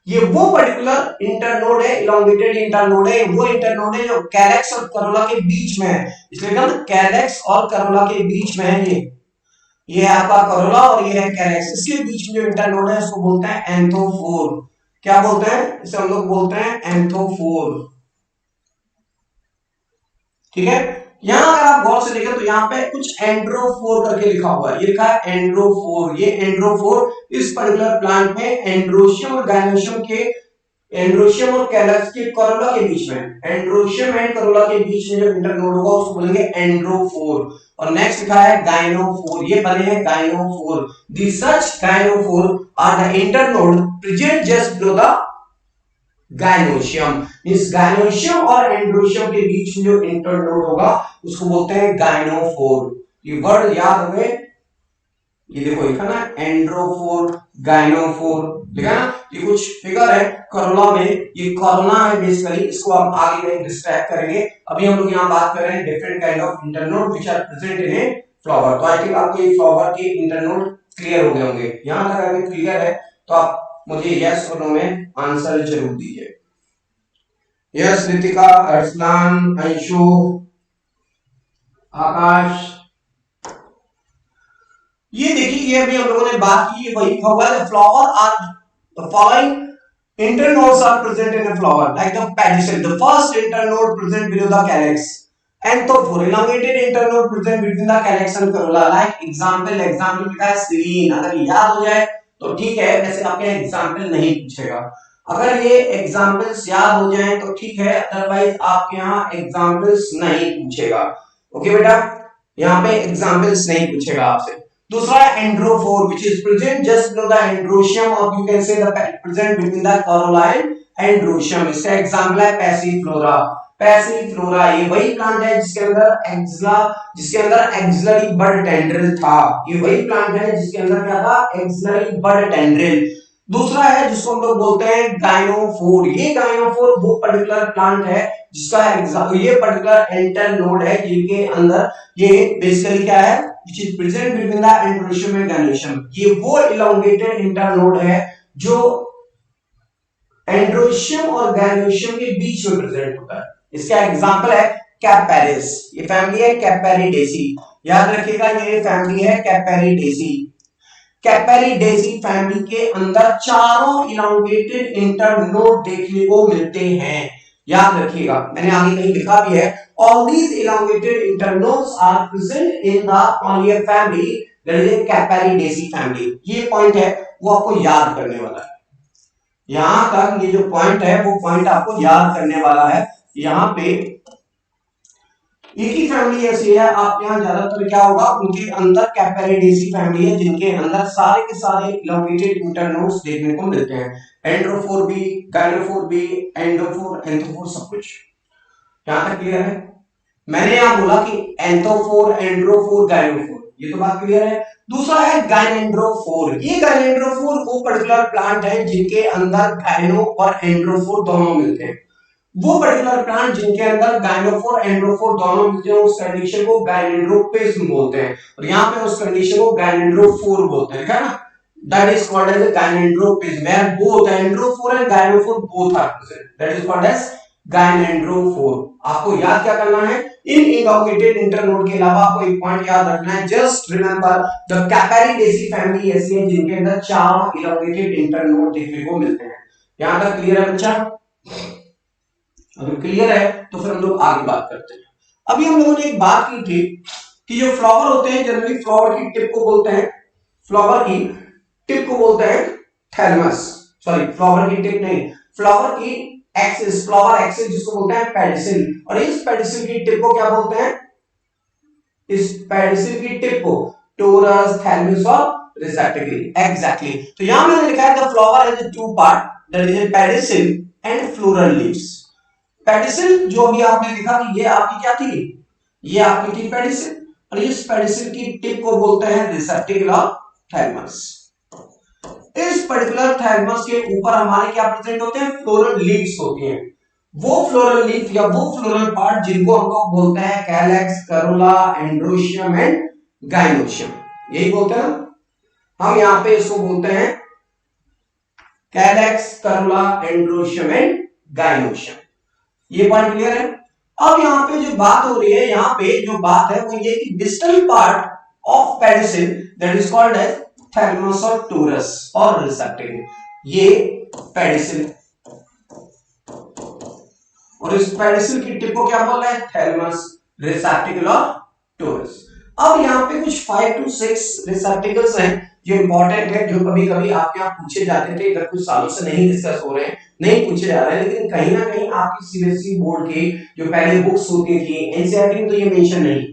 ये वो पर्टिकुलर इंटरनोड है, इलोंगेटेड इंटरनोड है, वो इंटरनोड है जो कैलेक्स और करोला के बीच में है, इसलिए कहा कैलेक्स और करोला के बीच में है। ये है आपका करोला और ये है कैलेक्स, इसके बीच में जो इंटरनोड है उसको बोलते हैं एंथोफोर। क्या बोलते हैं इसे? हम लोग बोलते हैं एंथोफोर। ठीक है, यहां अगर आप गौर से देखें तो यहाँ पे कुछ एंड्रोफोर करके लिखा हुआ है, ये लिखा है एंड्रोफोर। ये एंड्रोफोर इस पर्टिकुलर प्लांट में एंड्रोशियम और गायनोशियम के, एंड्रोशियम और कैलक्स के करोला के बीच में, एंड्रोशियम एंड करोला के बीच में जो इंटरनोड होगा उसको बोलेंगे एंड्रोफोर। और नेक्स्ट लिखा है गायनोफोर, ये बने हैं gynophore. The such gynophore are the internode present just below the gynoecium. इस गायनोशियम और एंड्रोशियम के बीच में जो इंटरनोड होगा उसको बोलते हैं गायनोफोर। ये वर्ड याद हो गए? ये देखो लिखा ना एंड्रोफोर, गायनोफोर लिखा ना। ये कुछ फिगर है करोला में, ये करोला है बेसिकली, इसको हम आगे में डिस्क्राइब करेंगे। अभी हम लोग यहाँ बात कर रहे हैं different kind of internode which are present in a flower. तो आई थिंक आपको ये फ्लावर के इंटरनोड क्लियर हो गए होंगे। यहां तक अगर क्लियर है तो आप मुझे यस और नो में आंसर जरूर दीजिए। यस रितिका, अरसलान, अंशु, आकाश। ये देखिए, ये अभी हम लोगों ने बात की, वही हुआ है flower are the following internodes are present in a flower like the pedicel. The first internode present below the calyx. Anthophore, elongated internode present between the calyx and corolla. Like example लिखा है serine। अगर याद हो जाए तो ठीक है, वैसे आपके एग्जाम्पल नहीं पूछेगा। अगर ये एग्जाम्पल्स याद हो जाए तो ठीक है, अदरवाइज आपके यहाँ एग्जाम्पल्स नहीं पूछेगा। ओके बेटा, यहाँ पे एग्जाम्पल्स नहीं पूछेगा आपसे। दूसरा है एंड्रोफोर which is present just below the androecium or you can say the present between the corolla and androecium। इसका एग्जांपल है पैसिफ्लोरा। पैसिफ्लोरा ये वही प्लांट है जिसके अंदर एक्सिला, जिसके अंदर एक्सिलरी बड टेंड्रिल था। ये वही प्लांट है जिसके अंदर क्या था? एक्सिलरी बड टेंड्रिल। दूसरा है जिसको हम लोग बोलते हैं गायनोफोर। ये गायनोफोर वो पर्टिकुलर प्लांट है जिसका ये पर्टिकुलर इंटरनोड है जिनके अंदर ये बेसिकली क्या है which is present between the androecium and gynoecium। ये वो elongated internode है जो एंड्रोशियम और गायनोशियम के बीच में प्रेजेंट होता है। इसका एग्जांपल है कैपेरिस। ये फैमिली है कैपेरिडेसी, याद रखिएगा ये फैमिली है कैपेरिडेसी। कैपेरिडेसी फैमिली के अंदर चारों इलांगेटेड इंटरनोड देखने को मिलते हैं, याद रखिएगा, मैंने आगे कहीं लिखा भी है। All these elongated internodes are present in the only family that is a Caparidaceae family। ये पॉइंट है वो आपको याद करने वाला है। यहां तक ये जो पॉइंट है वो पॉइंट आपको याद करने वाला है। यहाँ पे एक ही फैमिली ऐसी है, आप यहाँ ज्यादातर क्या होगा उनके अंदर कैपेरिडेसी फैमिली है जिनके अंदर सारे के सारे इलोंगेटेड इंटरनोड्स देखने को मिलते हैं। एंड्रोफोर भी, गायनोफोर भी, एंडोफोर, एंथोफोर, सब कुछ। यहां तक क्लियर है? मैंने यहां बोला कि एंथोफोर, एंड्रोफोर, गायनोफोर, ये तो बात क्लियर है। दूसरा है गायनेंड्रोफोर। ये गायनेंड्रोफोर वो पर्टिकुलर प्लांट है जिनके अंदर गायनो और एंड्रोफोर दोनों मिलते हैं। वो पर्टिकुलर प्लांट जिनके अंदर गायनोफोर एंड्रोफोर दोनों मिलते हैं उस कंडीशन को गायनेंड्रोपिज्म बोलते हैं। और यहाँ पे उस कंडीशन को गायनेंड्रोफोर बोलते हैं, है ना? That is called as gynandropism where both androphore and gynophore both are present, that is called as gynandrophore. आपको याद क्या करना है? इन इलोंगेटेड इंटरनोड के अलावा आपको एक पॉइंट याद रखना है, जस्ट रिमेंबर द कैपेरिडेसी फैमिली ऐसी है जिनके अंदर चार इलोंगेटेड इंटरनोड देखने को मिलते हैं। यहां तक क्लियर है बच्चा? अगर क्लियर है तो फिर हम लोग आगे बात करते हैं। अभी हम लोगों ने एक बात की थी कि जो फ्लावर होते हैं जनरली फ्लावर की टिप को बोलते हैं, फ्लावर की टिप को बोलते हैं थैलमस। सॉरी, फ्लावर की टिप नहीं, फ्लावर की एक्सिस, फ्लावर एक्सिस जिसको बोलते हैं पेडिसिल। और इस पेडिसिल की टिप को क्या बोलते हैं? इस पेडिसिल की टिप को टोरस, थैलमस और रिसेप्टेकल। एग्जैक्टली। तो यहां मैंने लिखा है the flower has two part, that is pedicel and floral leaves. Pedicel जो अभी आपने लिखा कि ये आपकी क्या थी? ये आपकी थी पेडिसिल, और इस पेडिसिल की टिप को बोलते हैं रिसेप्टेकल और थैलमस। इस पर्टिकुलर थैलमस के ऊपर हमारे क्या प्रेजेंट होते हैं? फ्लोरल लीव्स होती हैं। वो फ्लोरल लीफ या वो फ्लोरल पार्ट जिनको हम लोग बोलते हैं calyx, Corolla, androecium and gynoecium, यही बोलते हैं। हम यहाँ पे इसको बोलते हैं calyx, Corolla, androecium and gynoecium. ये पॉइंट क्लियर है। अब यहाँ पे जो बात हो रही है, यहाँ पे जो बात है वो ये कि distal part of pedicel that is called as thalamus और टोरस और रिसेप्टेकल। ये पेडिसिल, और इस पेडिसिल की टिप को क्या बोल रहा है? थैलेमस, रिसेप्टेकल और टोरस। अब यहाँ पे कुछ 5 to 6 रिसेप्टेकल्स हैं जो इंपॉर्टेंट है, जो कभी कभी आपके यहाँ पूछे जाते थे। इधर कुछ सालों से नहीं डिस्कस हो रहे हैं, नहीं पूछे जा रहे हैं, लेकिन कहीं ना कहीं आपकी सीबीएसई बोर्ड की जो पहले बुक्स होती थी एनसीईआरटी में तो ये मेंशन नहीं,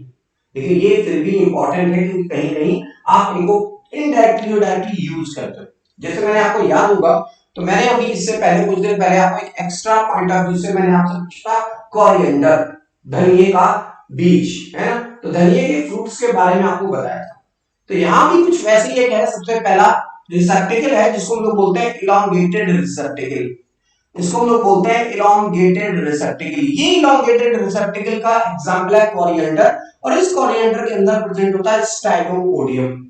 लेकिन ये फिर भी इंपॉर्टेंट है क्योंकि कहीं कहीं आप इनको इनडायरेक्टली और डायरेक्टली यूज करते हो। जैसे मैंने आपको याद होगा तो मैंने अभी इससे पहले कुछ दिन पहले आपको एक एक्स्ट्रा पॉइंट ऑफ व्यू से मैंने आपसे पूछा कोरिएंडर, धनिये का बीज, है ना, तो धनिये के फ्रूट्स के बारे में आपको बताया था। तो यहां भी कुछ वैसे ही एक है, सबसे पहला रिसेप्टेकल है जिसको हम लोग बोलते हैं इलॉन्गेटेड रिसेप्टेकल। इसको हम लोग बोलते हैं इलॉन्गेटेड रिसेप्टेकल। ये इलॉन्गेटेड रिसेप्टेकल का एग्जांपल है कोरिएंडर, और इस कोरिएंडर के अंदर प्रेजेंट होता है स्टाइलोपोडियम।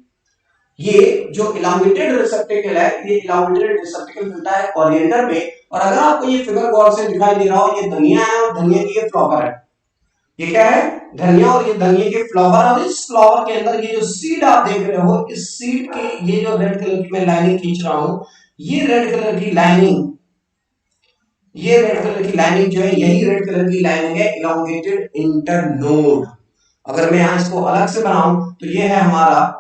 ये जो इलॉन्गेटेड रिसेप्टेकल है, ये इलॉन्गेटेड रिसेप्टेकल मिलता है कोरिएंडर में। और अगर आपको ये फिगर गौर से दिखाई दे रहा हो, ये धनिया है और धनिया की ये फ्लावर है। ये क्या है? धनिया, और ये धनिया के फ्लावर, और इस फ्लावर के अंदर ये जो सीड आप देख रहे हो, इस सीड की ये जो रेड कलर की मैं लाइनिंग खींच रहा हूं, ये रेड कलर की लाइनिंग, ये रेड कलर की लाइनिंग जो है, यही रेड कलर की लाइनिंग है इलॉन्गेटेड इंटरनोड। अगर मैं यहां इसको अलग से बनाऊं तो ये है हमारा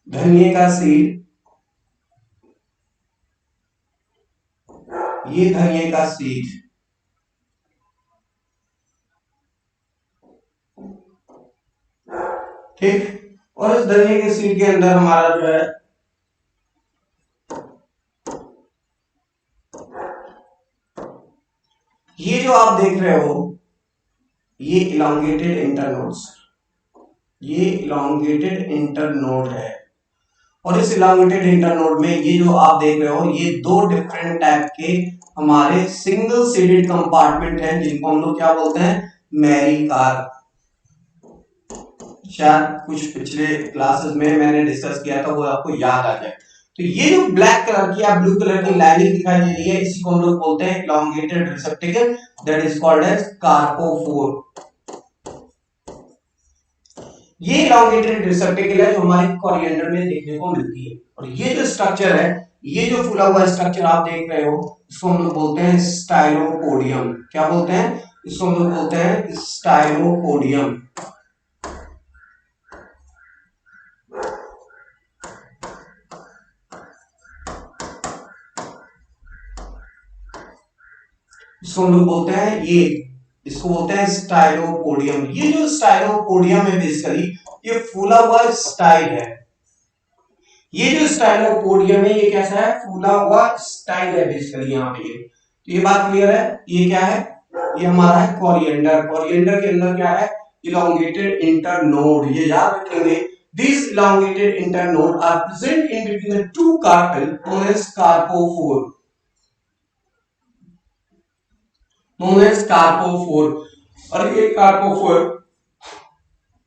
धनिये का सीड, ये धनिये का सीड, ठीक। और इस धनिये के सीड के अंदर हमारा जो है ये जो आप देख रहे हो, ये इलॉन्गेटेड इंटरनोड्स, ये इलॉन्गेटेड इंटरनोड है। और इस इलॉन्गेटेड इंटरनोड में ये जो आप देख रहे हो, ये दो डिफरेंट टाइप के हमारे सिंगल सीडेड कंपार्टमेंट हैं जिनको हम लोग क्या बोलते हैं? मैरिकार्प। शायद कुछ पिछले क्लासेस में मैंने डिस्कस किया था, वो आपको याद आ जाए। तो ये जो ब्लैक कलर की या ब्लू कलर की लाइनिंग दिखाई दे रही है, इसी को हम लोग बोलते हैं elongated receptacle, that is called as carpophore. ये इलॉन्गेटेड रिसेप्टेकल है जो हमारे कोरिएंडर में देखने को मिलती है। और ये जो स्ट्रक्चर है, ये जो फूला हुआ स्ट्रक्चर आप देख रहे हो, इसको हम लोग बोलते हैं स्टाइलोपोडियम। क्या बोलते हैं? इसको हम लोग बोलते हैं स्टाइलोपोडियम। इसको हम लोग बोलते हैं ये, इसको बोलते हैं स्टाइलोपोडियम। ये जो स्टाइलोपोडियम है बेसिकली ये फूला हुआ स्टाइल है। ये जो स्टाइलोपोडियम है ये कैसा है? फूला हुआ स्टाइल है बेसिकली यहाँ पे। तो ये बात क्लियर है। ये क्या है? ये हमारा है कोरिएंडर। कोरिएंडर के अंदर क्या है? Elongated internode. ये याद रखेंगे, these elongated internode are present in between the two carpel known as carpophore, known as carpophore। और ये कार्पोफोर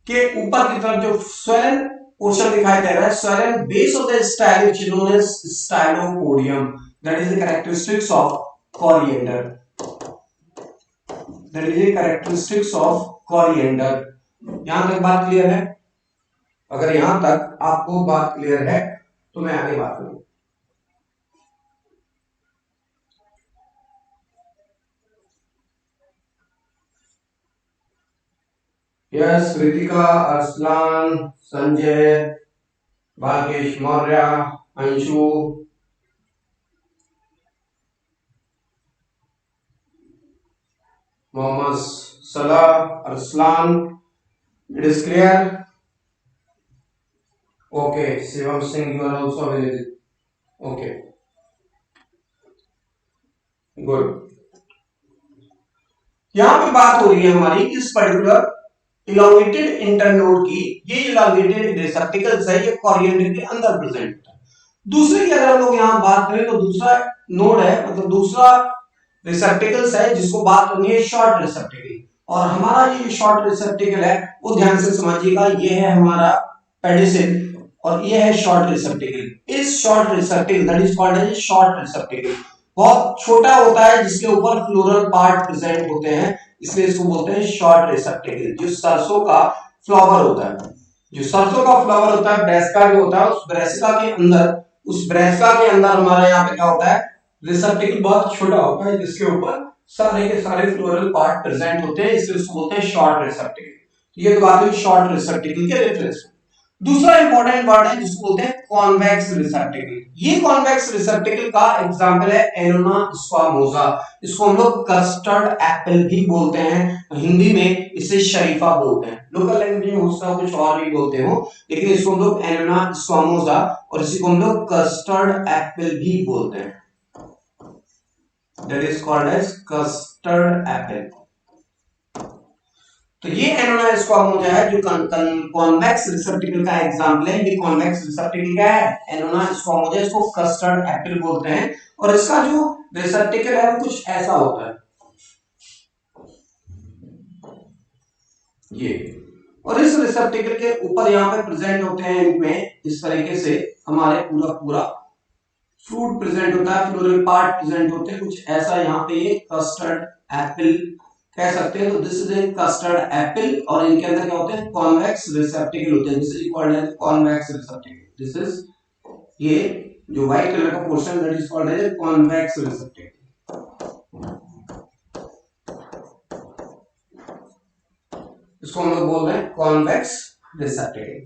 के ऊपर की तरफ जो swollen पोर्शन दिखाई दे रहा है, swollen base of the style which is known as stylopodium, that is the characteristics of coriander, that is the characteristics of coriander। यहां तक बात क्लियर है? अगर यहां तक आपको बात क्लियर है तो मैं आगे बात करूं। Yes, Ritika, Arsalan, Sanjay, Bhagyesh Maurya, Anshu, Mohammad Salah, Arsalan, it is clear? Okay, Shivam Singh, you are also available. Okay, good. यहां पे बात हो रही है हमारी इस पर्टिकुलर इलॉन्गेटेड इंटरनोड की। ये इलॉन्गेटेड रिसेप्टेकल्स है, ये कोरिएंडर के अंदर प्रेजेंट है। दूसरे की अगर हम लोग यहां बात करें तो दूसरा नोड है, मतलब दूसरा रिसेप्टेकल्स है जिसको बात करनी है शॉर्ट रिसेप्टेकल। और हमारा ये शॉर्ट रिसेप्टेकल है वो ध्यान से समझिएगा, ये है हमारा पेडिसिल, और ये है शॉर्ट रिसेप्टिकल। इस short receptacle that is called as short receptacle बहुत छोटा होता है जिसके ऊपर फ्लोरल पार्ट प्रेजेंट होते हैं, इसलिए इसको बोलते हैं शॉर्ट रिसेप्टिकल। जो सरसों का फ्लावर होता है, जो सरसों का फ्लावर होता है ब्रेसिका जो होता है, उस ब्रेसिका के अंदर हमारे यहाँ पे क्या होता है, रिसेप्टिकल बहुत छोटा होता है जिसके ऊपर सारे के सारे फ्लोरल पार्ट प्रेजेंट होते हैं, इसलिए उसको बोलते हैं शॉर्ट रिसेप्टिकल। ये तो बात हुई शॉर्ट रिसेप्टिकल के रेफरेंस में। दूसरा इंपॉर्टेंट वर्ड है जिसको बोलते हैं कॉन्वेक्स रिसेप्टिकल। ये कॉन्वेक्स रिसेप्टिकल का एग्जांपल है एनोना स्क्वामोसा। इसको हम लोग कस्टर्ड एप्पल भी बोलते हैं, हिंदी में इसे शरीफा बोलते हैं, लोकल लैंग्वेज में उसका कुछ और भी बोलते हो, लेकिन इसको हम लोग एनोना स्क्वामोसा और इसी को हम लोग कस्टर्ड एप्पल भी बोलते हैं, that is called as custard apple. तो ये एनोना स्क्वामोसा है जो कॉन्वेक्स रिसेप्टिकल का एग्जांपल है। ये कॉन्वेक्स रिसेप्टिकल क्या है, एनोना स्क्वामोसा, इसको कस्टर्ड एप्पल बोलते हैं और इसका जो रिसेप्टिकल है वो कुछ ऐसा होता है ये, और इस रिसेप्टिकल के ऊपर यहाँ पे प्रेजेंट होते हैं इनमें इस तरीके से हमारे पूरा फ्रूट प्रेजेंट होता है, फ्लोरल पार्ट प्रेजेंट होते हैं कुछ ऐसा। यहाँ पे ये कस्टर्ड एप्पल कह सकते हैं, तो this is a custard Apple और इनके अंदर क्या होते हैं, कॉन्वेक्स रिसेप्टिकल होते हैं, this is called as convex receptacle. This is ये जो व्हाइट कलर का portion that is called as convex receptacle. इसको हम लोग बोल रहे हैं कॉन्वेक्स रिसेप्टिकल।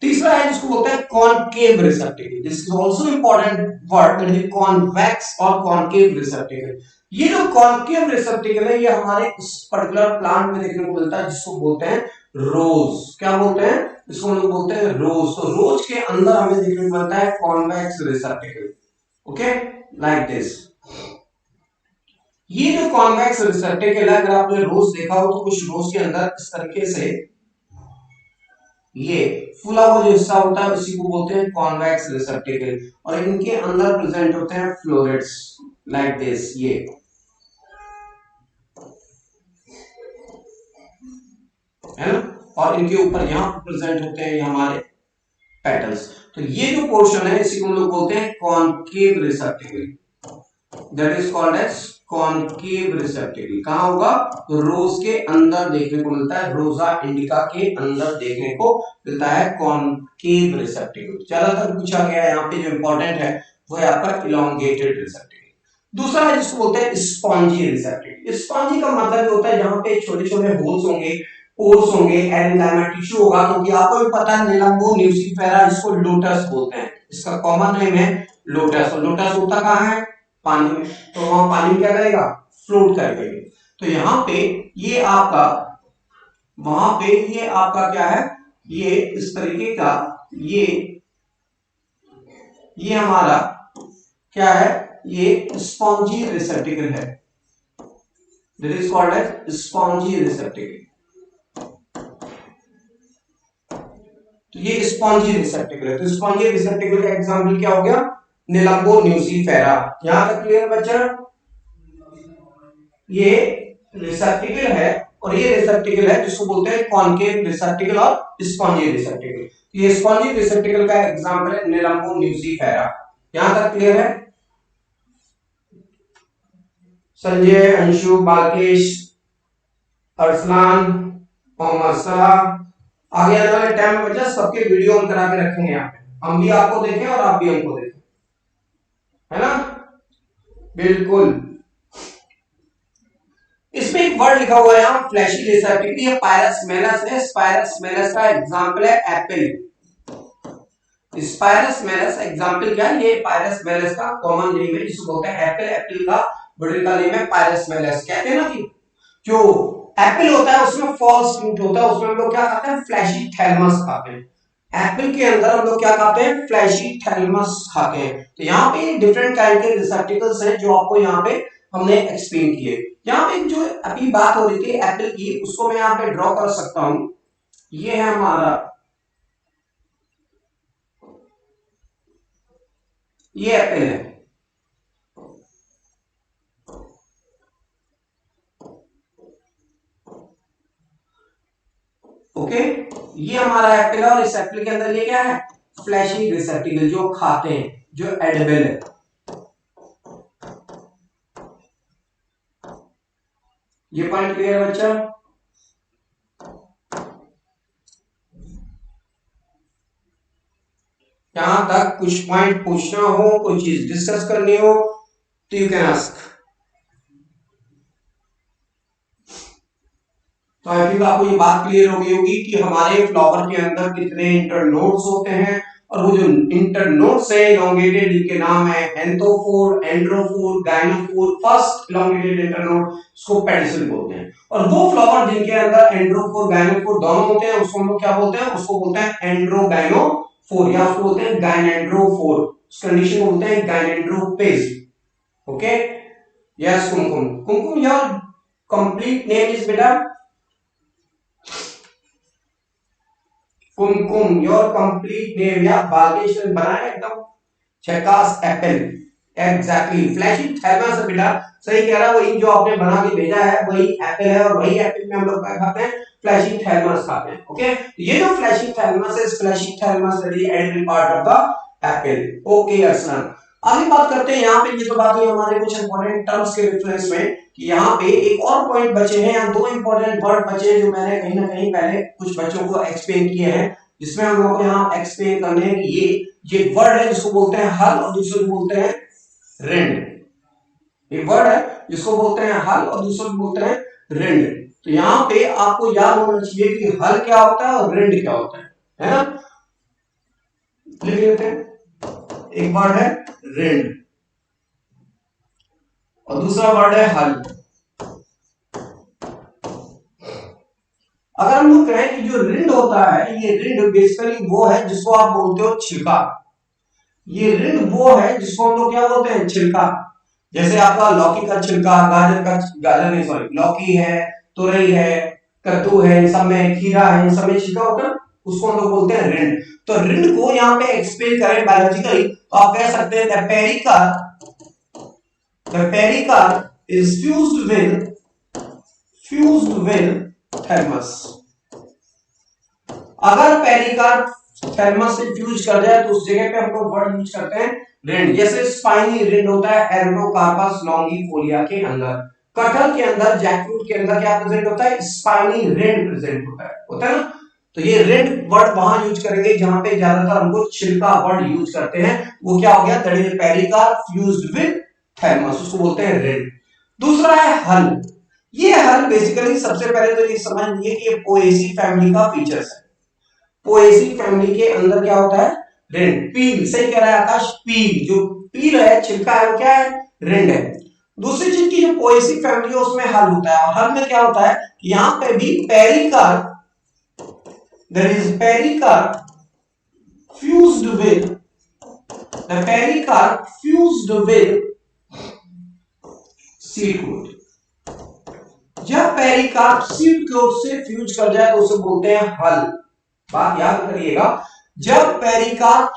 तीसरा है जिसको बोलते हैं concave रिसेप्टिकल। This is also important word that is convex और कॉनकेव रिसेप्टिकल। ये जो कॉनकेव रिसेप्टिकल है ये हमारे इस पर्टिकुलर प्लांट में देखने को मिलता है जिसको बोलते हैं रोज। क्या बोलते हैं इसको, हम लोग बोलते हैं रोज। तो रोज के अंदर हमें देखने को मिलता है कॉन्वेक्स रिसेप्टिकल, ओके, लाइक दिस। ये जो कॉन्वेक्स रिसेप्टिकल है, अगर आपने रोज देखा हो तो कुछ रोज के अंदर इस तरीके से ये फूला हुआ जो हिस्सा होता है उसी को बोलते हैं कॉन्वेक्स रिसेप्टिकल और इनके अंदर प्रेजेंट होते हैं फ्लोरेट्स लाइक दिस, ये है ना, और इनके ऊपर यहां प्रेजेंट होते हैं हमारे पेटल्स। तो ये जो पोर्शन है इसी को हम लोग बोलते हैं concave receptacle, that is called as concave receptacle. कहां होगा, तो रोज के अंदर देखने को मिलता है, रोजा इंडिका के अंदर देखने को मिलता है कॉनकेव रिसेप्टिकल। ज्यादातर पूछा गया है यहाँ पे जो इंपॉर्टेंट है वो है आपका इलोंगेटेड रिसेप्टिकल। दूसरा है जिसको बोलते हैं स्पॉन्जी रिसेप्टिकल। स्पॉन्जी का मतलब होता है जहां पे छोटे छोटे होल्स होंगे, पोर्स होंगे, एरेंडाइमा टिश्यू होगा, क्योंकि आपको भी पता है निलंबो न्यूसिफेरा इसको लोटस बोलते हैं, इसका कॉमन नेम है लोटस। और लोटस होता कहां है, पानी में, तो वहां पानी क्या करेगा, फ्लोट करेगा। तो यहाँ पे ये आपका, वहां पे ये आपका क्या है, ये इस तरीके का ये हमारा क्या है, ये स्पॉन्जी रिसेप्टिकल है, that is called as spongy receptacle. तो ये स्पॉन्जी रिसेप्टिकल है। तो स्पॉन्जी रिसेप्टिकल का एग्जांपल क्या हो गया, निलंबो न्यूसिफेरा। यहां तक क्लियर बच्चा, ये रिसेप्टिकल है और ये रिसेप्टिकल है जिसको बोलते हैं कॉनकेव रिसेप्टिकल और स्पॉन्जी रिसेप्टिकल। ये स्पॉन्जी रिसेप्टिकल का एग्जांपल है निलंबो न्यूसिफेरा। यहां तक क्लियर है, संजय, अंशु, बालकेश, अरसलान, मोहम्मद सलाह। आगे आने वाले टाइम में बच्चा सबके वीडियो हम करा के रखेंगे यहाँ पे, हम भी आपको देखें और आप भी हमको देखें, है ना, बिल्कुल। इसमें एक वर्ड लिखा हुआ है यहाँ फ्लैशी रिसेप्टिकल, ये पायरसमेलस है। पायरसमेलस का एग्जांपल है एप्पल। पायरसमेलस एग्जांपल क्या है, ये पायरसमेलस का कॉमन नेम है जिसको बोलते हैं एप्पल। एप्पल का बोटैनिकल नेम है पायरसमेलस। कहते हैं ना कि जो एप्पल होता है उसमें फॉल्स फ्रूट होता है, उसमें हम लोग क्या खाते हैं, फ्लैशी थैलमस खाते हैं। एप्पल के अंदर हम लोग क्या खाते हैं, फ्लैशी थैलमस खाते हैं। तो यहाँ पे डिफरेंट काइंड के रिसेप्टिकल्स हैं जो आपको यहाँ पे हमने एक्सप्लेन किए। यहाँ पे जो अभी बात हो रही थी एप्पल की, उसको मैं यहाँ पे ड्रॉ कर सकता हूं। ये है हमारा, ये एप्पल है, ओके, ये हमारा एप्पल है और इस एप्पल के अंदर ये क्या है, फ्लैशी रिसेप्टिकल, जो खाते हैं, जो एडिबल है। ये पॉइंट क्लियर है बच्चा? यहां तक कुछ पॉइंट पूछना हो, कोई चीज डिस्कस करनी हो तो यू कैन आस्क। तो आई थिंक आपको ये बात क्लियर हो गई होगी कि हमारे फ्लावर के अंदर कितने इंटरनोड्स होते हैं, और वो जो इंटरनोड्स है इलोंगेटेड, इनके नाम है एंथोफोर, एंड्रोफोर, गाइनोफोर। फर्स्ट इलोंगेटेड इंटरनोड उसको पेडिसल बोलते हैं, और वो फ्लावर जिनके अंदर एंड्रोफोर गाइनोफोर दोनों होते हैं उसको हम लोग क्या बोलते हैं? उसको बोलते हैं एंड्रोगाइनोफोर, या उसको बोलते हैं गाइनेंड्रोफोर। उस कंडीशन को बोलते हैं gynandrophore. Okay, yes Kumkum. Kumkum, your complete name is बेटा? कुमकुम, योर कंप्लीट नेम, या बालकेश ने बनाया एकदम झकास एप्पल। एग्जैक्टली, फ्लैशी थैलमस है बेटा, सही कह रहा है। वही जो आपने बना के भेजा है वही एप्पल है, और वही एप्पल में हम लोग क्या खाते हैं? फ्लैशी थैलमस खाते हैं। ओके, ये जो फ्लैशी थैलमस है, fleshy thalamus is the edible part of the apple. Okay Arsalan, आगे बात करते हैं। यहाँ पे ये तो बात हुई हमारे कुछ इंपॉर्टेंट टर्म्स के रेफरेंस में, कि यहाँ पे एक और पॉइंट बचे हैं, या दो इंपॉर्टेंट वर्ड बचे हैं जो मैंने कहीं ना कहीं पहले कुछ बच्चों को एक्सप्लेन किए हैं, जिसमें हम लोग को यहाँ एक्सप्लेन करने हैं कि ये वर्ड है जिसको बोलते हैं हल, और दूसरे को बोलते हैं रिंड। एक वर्ड है जिसको बोलते हैं हल और दूसरे को बोलते हैं रिंड। तो यहाँ पे आपको याद होना चाहिए कि हल क्या होता है और रिंड क्या होता है ना? लिख लेते हैं। एक वर्ड है रिंड और दूसरा वर्ड है हल। अगर हम लोग कहें कि जो रिंड होता है, ये रिंड बेसिकली वो है जिसको आप बोलते हो छिलका। ये रिंड वो है जिसको हम लोग क्या बोलते हैं? छिलका। जैसे आपका लौकी का छिलका, गाजर नहीं सॉरी, लौकी है, तुरई है, कद्दू है, इन सब में खीरा है, इन सब में छिलका होता है, उसको हम लोग बोलते हैं रिंड। तो रिंड को यहाँ पे एक्सप्लेन करें बायोलॉजिकली तो आप कह सकते हैं the pericarp is fused with thymus। अगर पेरिकार्प थैलमस से फ्यूज कर जाए तो उस जगह पे हम लोग वर्ड यूज करते हैं रिंड। जैसे स्पाइनी रिंड होता है एरोडोकार्पस लॉन्गिफोलिया के अंदर, कटहल के अंदर, जैकफ्रूट के अंदर क्या प्रेजेंट होता है? स्पाइनी रिंड प्रेजेंट होता है ना? तो ये रिंड वर्ड वहां यूज करेंगे जहां पे ज्यादातर हमको छिलका वर्ड यूज करते हैं। वो क्या हो गया? That is pericarp fused with thalamus, उसको बोलते हैं रिंड। दूसरा है हल। ये हल बेसिकली सबसे पहले तो ये समझ लीजिए कि ये पोएसी फैमिली का फीचर्स है। पोएसी फैमिली के अंदर क्या होता है? रिंड। पील, सही कह रहा है आकाश, पील, जो पील है, छिलका है, वो क्या है? रिंड है। दूसरी चीज की जो पोएसी फैमिली है उसमें हल होता है, और हल में क्या होता है? यहां पे भी pericarp, that is pericarp fused with, the pericarp fused with seed coat. जब पेरिकार्प सीड कोट से फ्यूज कर जाए तो उसे बोलते हैं हल। बात याद करिएगा, जब पेरिकार्प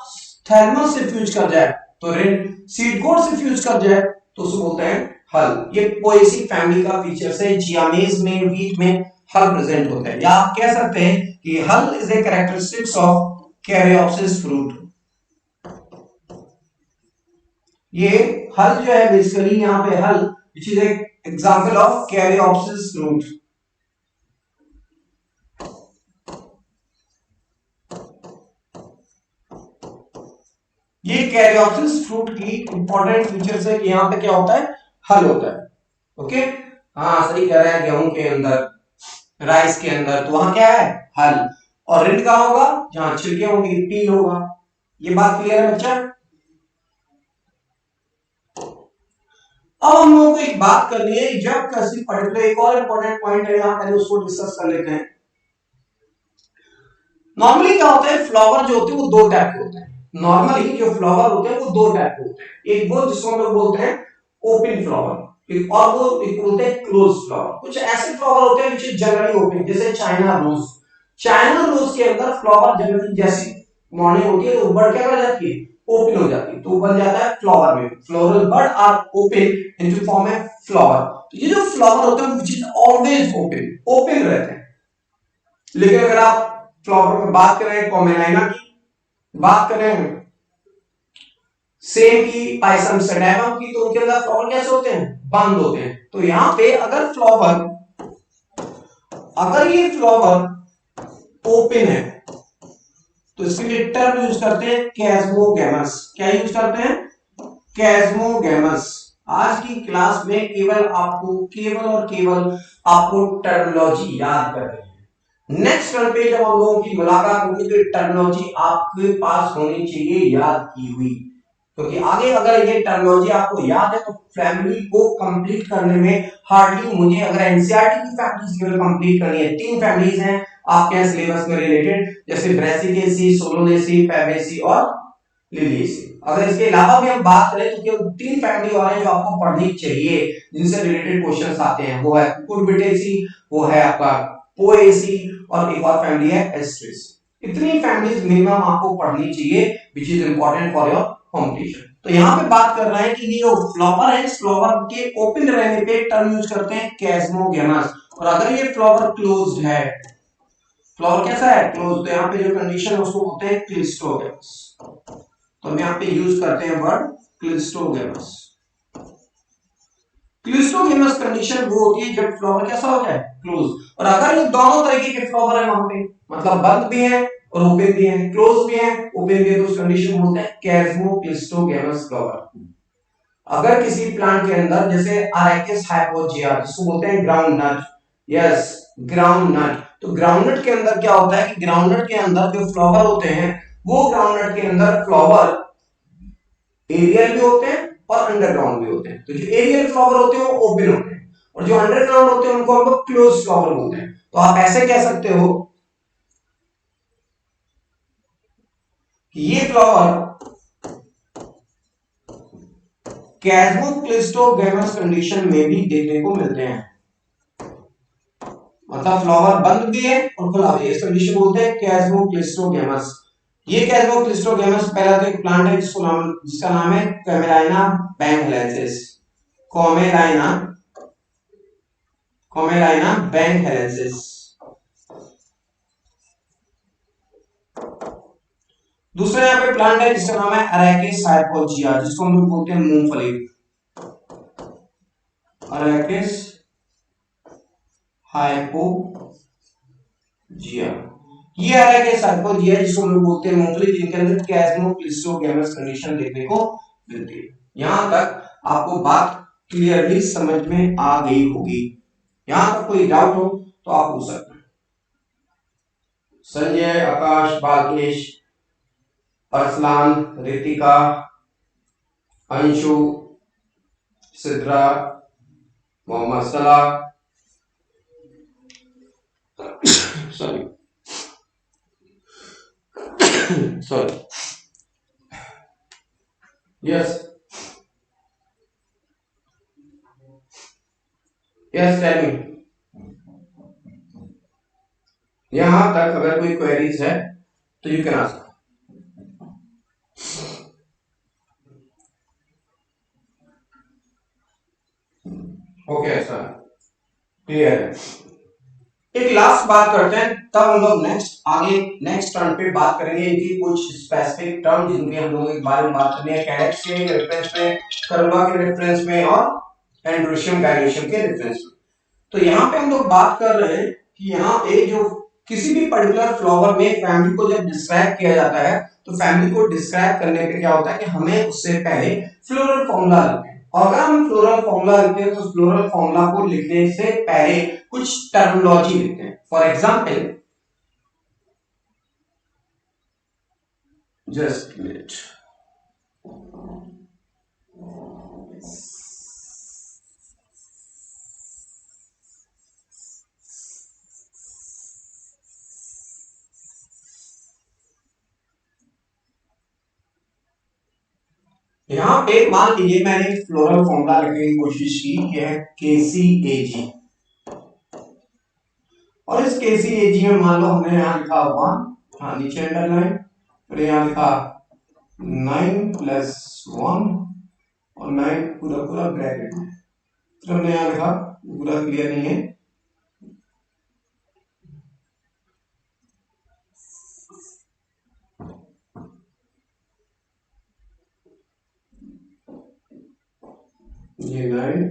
थैलमस से फ्यूज कर जाए तो रिंड, सीड कोट से फ्यूज कर जाए तो उसे बोलते हैं हल। ये पोएसी फैमिली का फीचर है। जियामेज में, वीट में हल प्रेजेंट होता है, या आप कह सकते हैं कि हल is a characteristics of caryopsis fruit. ये हल जो है बेसिकली यहां पे हल which is an example of caryopsis fruit। ये कैरियोप्सिस फ्रूट की इंपॉर्टेंट फीचर्स है कि यहां पे क्या होता है? हल होता है। ओके, हाँ सही कह रहा है, गेहूं के अंदर, राइस के अंदर, तो वहां क्या है? हल। और रिंड कहां होगा? जहां छिलके होंगे, पील होगा। ये बात क्लियर है बच्चा? अब हम लोगों को एक बात करनी है, जब किसी पर्टिकुलर, एक और इंपॉर्टेंट पॉइंट है यहां, पहले उसको डिस्कस कर लेते हैं। नॉर्मली क्या होता है? फ्लावर जो होते हैं वो दो टाइप के होते हैं। नॉर्मली जो फ्लावर होते हैं वो दो टाइप के होते हैं। एक वो जिसको हम लोग बोलते हैं ओपन फ्लावर, और वो एक बोलते हैं क्लोज फ्लावर। कुछ ऐसे फ्लावर होते हैं विच इज जनरली ओपन, जैसे चाइना रोज। चाइना रोज के अंदर फ्लावर जनरली जैसी मॉर्निंग होती है तो बर्ड क्या कर जाती है? ओपन हो जाती है, तो बन जाता है फ्लावर में। Floral bird are open into form a flower. तो ये जो फ्लावर होते हैं विच इज ऑलवेज ओपन रहते हैं। लेकिन अगर आप फ्लावर में बात करें पोमेलाइना की, बात करें सेम की, पाइसम सेडेमम की, तो उनके अंदर फ्लावर कैसे होते हैं, बंद होते हैं। तो यहां पे अगर ये फ्लावर ओपन है तो इसके लिए टर्म यूज करते हैं कैस्मोगैमस। क्या यूज करते हैं, कैस्मोगैमस। आज की क्लास में केवल और केवल आपको टर्मिनोलॉजी याद करनी है। नेक्स्ट टर्म पे जब हम लोगों की मुलाकात होगी तो टर्मिनोलॉजी आपके पास होनी चाहिए याद की हुई, क्योंकि आगे अगर ये टर्मिनोलॉजी आपको याद है तो फैमिली को कंप्लीट करने में हार्डली, मुझे अगर एनसीईआरटी की फैमिलीज केवल कंप्लीट करनी है, 3 फैमिलीज हैं आपके यहाँ सिलेबस में रिलेटेड, जैसे ब्रेसिकेसी, सोलोनेसी, फैबेसी और लिलिएसी। अगर इसके अलावा भी हम बात करें तो केवल 3 फैमिली और हैं जो आपको पढ़नी चाहिए, जिनसे रिलेटेड क्वेश्चंस आते हैं। वो है कुकुरबिटेसी, वो है आपका पोएसी, और एक और फैमिली है एस्ट्रेसी। इतनी फैमिलीज मिनिमम आपको पढ़नी चाहिए, which is important for your competition. तो यहाँ पे बात कर रहे हैं कि ये जो फ्लावर है, इस फ्लावर के ओपन रहने पे टर्म यूज करते हैं कैस्मोगेमस, और अगर ये फ्लावर क्लोज्ड है, फ्लावर कैसा है, क्लोज, तो यहाँ पे जो कंडीशन है उसको बोलते हैं क्लिस्टोगेमस। तो हम यहाँ पे यूज करते हैं वर्ड क्लिस्टोगेमस। क्लिस्टोगेमस कंडीशन वो होती है जब फ्लावर कैसा हो जाए, क्लोज। और अगर ये दोनों तरीके के फ्लावर है वहां पे, मतलब बंद भी है और ओपन भी है, क्लोज भी है, ओपन भी है, तो उस कंडीशन को बोलते हैं कैस्मोक्लिस्टोगेमस फ्लावर। अगर किसी प्लांट के अंदर जैसे अरेकिस हाइपोजिया, जिसको बोलते हैं ground nut, yes ground nut, तो ग्राउंड नट के अंदर क्या होता है कि ग्राउंड नट के अंदर जो फ्लावर होते हैं, वो ग्राउंड नट के अंदर फ्लावर एरियल भी होते हैं और अंडरग्राउंड भी होते हैं। तो जो एरियल फ्लावर होते हैं वो ओपन होते हैं, और जो अंडरग्राउंड होते हैं उनको हम लोग क्लोज फ्लावर बोलते हैं। तो आप ऐसे कह सकते हो कि ये फ्लावर कैस्मोक्लिस्टोगेमस कंडीशन में भी देखने को मिलते हैं, मतलब फ्लावर बंद भी है और खुला भी है, इस कंडीशन को बोलते हैं कैस्मोक्लिस्टोगेमस। ये कैस्मोक्लिस्टोगेमस पहला तो एक प्लांट है जिसका नाम है कैमेलाइना बैंगहेलेंसिस। कॉमेलाइना कॉमेलाइना बैंगहेलेंसिस। दूसरा यहाँ पे प्लांट है जिसका नाम है अरेकिस हाइपोजिया, जिसको हम लोग बोलते हैं मूंगफली। अरेकिस हाइपोजिया, ये अरेकिस हाइपोजिया जिसको हम लोग बोलते हैं मूंगफली, जिनके अंदर कैस्मोक्लिस्टोगेमस कंडीशन देखने को मिलती है। यहां तक आपको बात क्लियरली समझ में आ गई होगी। यहां तक कोई डाउट हो तो आप पूछ सकते हैं। संजय, आकाश, बालकेश, Arsalan, Ritika, Anshu, Sidra, Mohammad Salah, sorry sorry, yes yes tell me. यहां तक अगर कोई क्वेरीज है तो यू कैन आस्क। ओके, ऐसा क्लियर है। एक लास्ट बात करते हैं, तब हम लोग नेक्स्ट टर्म पे बात करेंगे इनकी कुछ स्पेसिफिक टर्म जिनके हम लोग एक बारे में बात करनी है, कैडेक्स के रेफरेंस में, कर्मा के रेफरेंस में और एंड्रोशियम गायरेशियम के रेफरेंस में। तो यहाँ पे हम लोग बात कर रहे हैं कि यहाँ पे जो किसी भी पर्टिकुलर फ्लावर में फैमिली को जब डिस्क्राइब किया जाता है, तो फैमिली को डिस्क्राइब करने पे क्या होता है कि हमें उससे पहले फ्लोरल फॉर्मूला लिखते हैं। और अगर हम फ्लोरल फॉर्मूला लिखते हैं तो फ्लोरल फॉर्मूला को लिखने से पहले कुछ टर्मिनोलॉजी लिखते हैं। फॉर एग्जाम्पल, जस्ट मिनट, यहां पे मान लीजिए मैंने एक फ्लोरल फॉर्मूला लिखने की कोशिश की, यह है KCAG, और इस KCAG में मान लो हमने यहां लिखा 1, हाँ नीचे अंडरलाइन, फिर यहां लिखा 9+1 और 9 पूरा पूरा ब्रैकेट में, फिर हमने यहां लिखा, पूरा क्लियर नहीं है, ये 9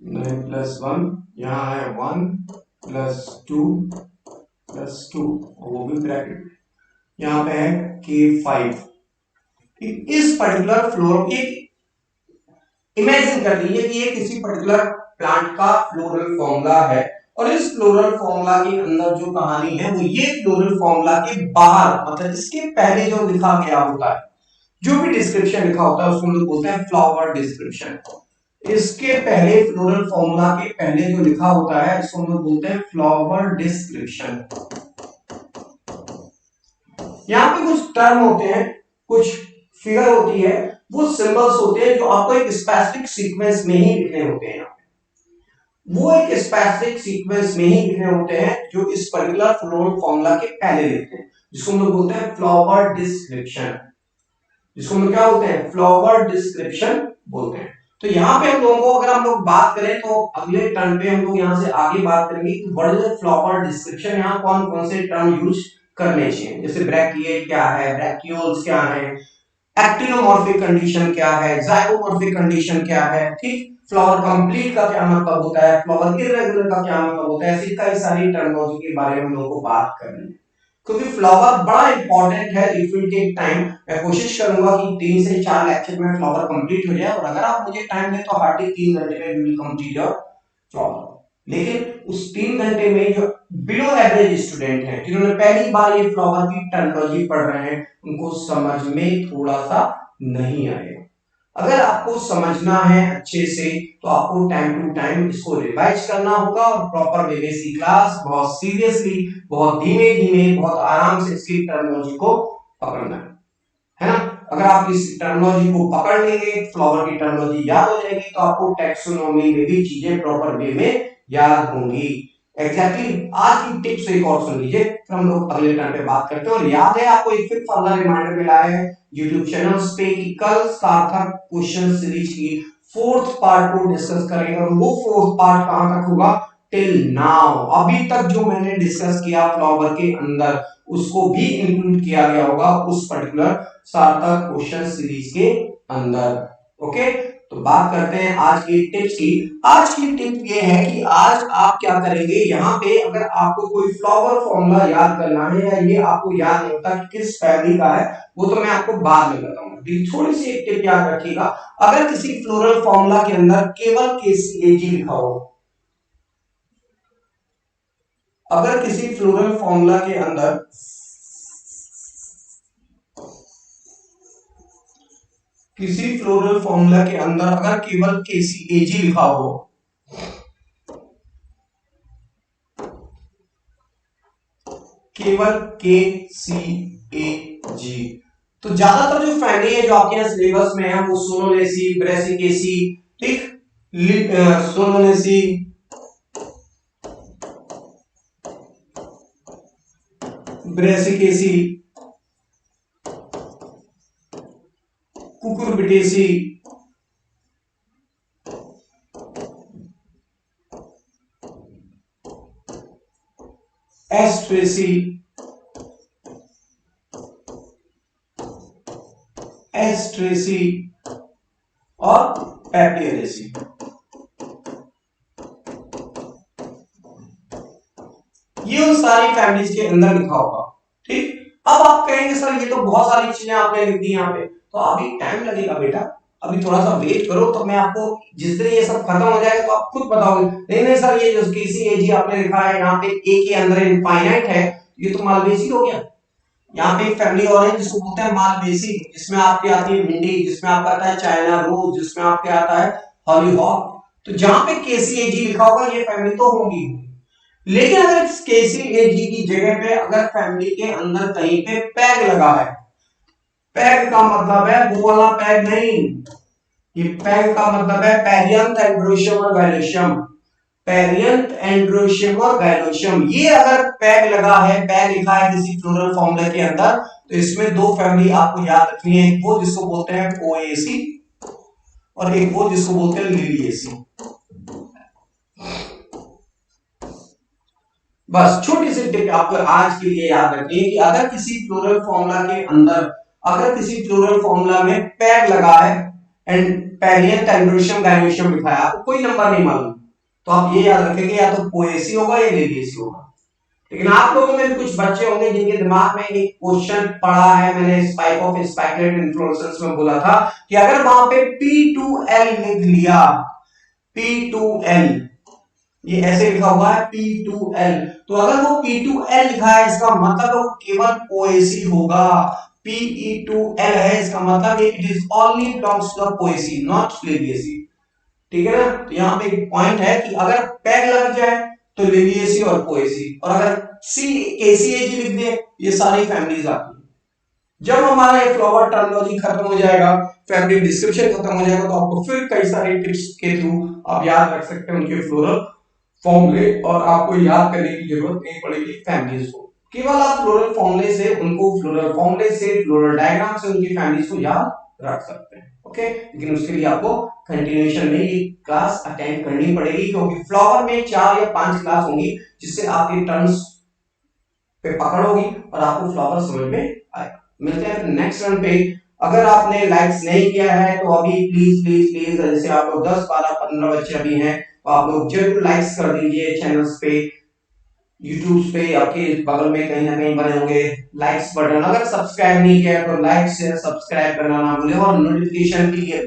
9+1, यहाँ है 1+2+2, वो भी ब्रैकेट, यहाँ पे है K5। इस पर्टिकुलर फ्लोर, ये इमेजिन कर लीजिए कि ये किसी पर्टिकुलर प्लांट का फ्लोरल फॉर्मूला है, और इस फ्लोरल फॉर्मूला के अंदर जो कहानी है वो ये फ्लोरल फॉर्मूला के बाहर, मतलब इसके पहले जो लिखा गया होता है, जो भी डिस्क्रिप्शन लिखा होता है उसको हम लोग बोलते हैं फ्लावर डिस्क्रिप्शन। इसके पहले फ्लोरल फॉर्मूला के पहले जो लिखा होता है इसको हम लोग बोलते हैं फ्लावर डिस्क्रिप्शन। यहाँ पे कुछ टर्म होते हैं, कुछ फिगर होती है, वो सिंबल्स होते हैं जो आपको एक स्पेसिफिक सीक्वेंस में ही लिखने होते हैं। वो एक स्पेसिफिक सीक्वेंस में ही लिखने होते हैं जो इस पर्टिकुलर फ्लोरल फॉर्मूला के पहले लिखते हैं, जिसको हम लोग बोलते हैं फ्लावर डिस्क्रिप्शन। जिसको हम लोग क्या बोलते हैं? फ्लावर डिस्क्रिप्शन बोलते हैं। तो यहाँ पे हम लोगों को, अगर हम लोग बात करें तो अगले टर्म पे हम लोग यहाँ से आगे बात करेंगे कि व्हाट इज फ्लावर डिस्क्रिप्शन, यहाँ कौन कौन से टर्म यूज करने चाहिए, जैसे ब्रैकिएट क्या है, ब्रैक्यूल्स क्या है, एक्टिनोमॉर्फिक कंडीशन क्या है, जाइगोमॉर्फिक कंडीशन क्या है, ठीक, फ्लावर कंप्लीट का क्या मतलब होता है, फ्लावर इर्रेगुलर का क्या मतलब होता है, ऐसी कई सारी टर्मिनोलॉजी के बारे में हम लोगों को बात करनी है, क्योंकि फ्लावर बड़ा इंपॉर्टेंट है। It will take time. मैं कोशिश करूंगा कि 3 से 4 लेक्चर में फ्लावर कंप्लीट हो जाए, और अगर आप मुझे टाइम दें तो हार्डली 3 घंटे में विल कंप्लीट योर फ्लावर। लेकिन उस 3 घंटे में जो बिलो एवरेज स्टूडेंट हैं, जिन्होंने पहली बार ये फ्लावर की टर्मिनोलॉजी पढ़ रहे हैं, उनको समझ में थोड़ा सा नहीं आएगा। अगर आपको समझना है अच्छे से तो आपको टाइम टू टाइम इसको रिवाइज करना होगा, और प्रॉपर वे में सी क्लास बहुत सीरियसली, बहुत धीमे धीमे, बहुत आराम से इसकी टर्मिनोलॉजी को पकड़ना है ना। अगर आप इस टर्मिनोलॉजी को पकड़ लेंगे, फ्लावर की टर्मिनोलॉजी याद हो जाएगी, तो आपको टैक्सोनॉमी में भी चीजें प्रॉपर वे में याद होंगी। एग्जैक्टली आज की टिप्स एक और सुन लीजिए, फिर हम लोग अगले टर्म पे बात करते हैं। और याद है आपको एक फिर फर्दर रिमाइंडर मिला है यूट्यूब चैनल्स पे कि कल सार्थक क्वेश्चन सीरीज की 4th पार्ट को डिस्कस करेंगे, और वो 4th पार्ट कहां तक होगा? टिल नाउ, अभी तक जो मैंने डिस्कस किया फ्लावर के अंदर, उसको भी इंक्लूड किया गया होगा उस पर्टिकुलर सार्थक क्वेश्चन सीरीज के अंदर। ओके, तो बात करते हैं आज की टिप्स की। आज की टिप ये है कि आज आप क्या करेंगे, यहाँ पे अगर आपको कोई फ्लावर फॉर्मूला याद करना है, या ये आपको याद नहीं होता कि किस फैमिली का है, वो तो मैं आपको बाद में बताऊंगा। थोड़ी सी एक टिप याद रखिएगा, अगर किसी फ्लोरल फॉर्मूला के अंदर केवल KCAG लिखा हो, अगर किसी फ्लोरल फॉर्मूला के अंदर किसी फ्लोरल फॉर्मूला के अंदर अगर केवल KCAG लिखा हो, केवल KCAG, तो ज्यादातर जो फैमिली है जो आपके यहाँ सिलेबस में है वो सोलोनेसी, ब्रेसिकेसी, ठीक, सोलोनेसी, ब्रेसिकेसी, कुकुरबिटेसी, एस्ट्रेसी, एस्ट्रेसी और पेप्टियरेसी। ये उन सारी फैमिलीज के अंदर लिखा होगा, ठीक। अब आप कहेंगे सर ये तो बहुत सारी चीजें आपने लिख दी यहाँ पे, तो अभी टाइम लगेगा बेटा, अभी थोड़ा सा वेट करो, तो मैं आपको जिस दिन ये सब खत्म हो जाएगा तो आप खुद बताओगे, नहीं नहीं सर ये जो KCAG आपने लिखा है यहाँ पे A के अंदर इनफाइनाइट है, ये तो मालवेसी हो गया। यहाँ पे एक फैमिली और है जिसको बोलते हैं मालवेसी, जिसमें आपके आती है भिंडी, जिसमें आपका आता है चाइना रोज, जिसमें आपके आता है हॉलीहॉक। तो जहां पे KCAG लिखा होगा ये फैमिली तो होगी। लेकिन अगर KCAG की जगह पे अगर फैमिली के अंदर कहीं पे पैग लगा है, पैग का मतलब है वो वाला पैग नहीं, ये पैग का मतलब है पेरियंथ एंड्रोशियम और गायलोशियम, पेरियंथ एंड्रोशियम और गायलोशियम। ये अगर पैग लगा है, पैग लिखा है किसी फ्लोरल फॉर्मूला के अंदर, तो इसमें दो फैमिली आपको याद रखनी है, एक वो जिसको बोलते हैं पोएसी, और एक वो जिसको बोलते हैं लिलिएसी। बस छोटी सी टिप आपको आज के लिए याद रखनी है कि अगर किसी प्लूरल फॉर्मूला के अंदर, अगर किसी प्लूरल फॉर्मूला में पैर लगा है एंड पेरियन टेम्परेचर डायमेंशन लिखा है, आपको कोई नंबर नहीं मालूम, तो आप ये याद रखेंगे या तो पोएसी होगा या लेविएसी होगा। लेकिन आप लोगों में भी कुछ बच्चे होंगे जिनके दिमाग में एक क्वेश्चन पड़ा है, मैंने स्पाइक ऑफ स्पाइकलेट इन्फ्लोरेसेंस में बोला था कि अगर वहां पे P2L लिख लिया, P2L ये ऐसे लिखा हुआ है P2L, तो अगर वो P2L लिखा है इसका मतलब वो केवल पोएसी होगा। PE2L है इसका मतलब it is only belongs to the poaceae not liliaceae. ठीक है ना, तो यहाँ पे एक पॉइंट है कि अगर पैग लग जाए तो लेविएसी और पोएसी, और अगर सी केसीएजी लिख दे ये सारी फैमिलीज आती है। जब हमारा ये फ्लावर टर्मिनोलॉजी खत्म हो जाएगा, फैमिली डिस्क्रिप्शन खत्म हो जाएगा, तो आपको फिर कई सारे टिप्स के थ्रू आप याद रख सकते हैं उनके फ्लोरल फॉर्मूले, और आपको याद करने की जरूरत नहीं पड़ेगी फैमिलीज को। केवल आप फ्लोरल फॉर्मूले से उनको, फ्लोरल फॉर्मूले से, फ्लोरल डायग्राम से उनकी फैमिलीज को याद रख सकते हैं। ओके, लेकिन उसके लिए आपको कंटिन्यूएशन में ये क्लास अटेंड करनी पड़ेगी, क्योंकि फ्लावर में 4 या 5 क्लास होंगी जिससे आपके टर्म्स पे पकड़ होगी और आपको फ्लावर समझ में आएगा। मिलते हैं फिर नेक्स्ट रन पे। अगर आपने लाइक्स नहीं किया है तो अभी प्लीज प्लीज प्लीज, जैसे आप लोग 10 12 15 बच्चे अभी हैं, तो आप लोग जरूर लाइक्स कर दीजिए चैनल्स पे, यूट्यूब पे आपके बगल में कहीं ना कहीं बने होंगे लाइक्स बटन। अगर सब्सक्राइब नहीं किया तो लाइक शेयर सब्सक्राइब करना ना भूलें, और नोटिफिकेशन के लिए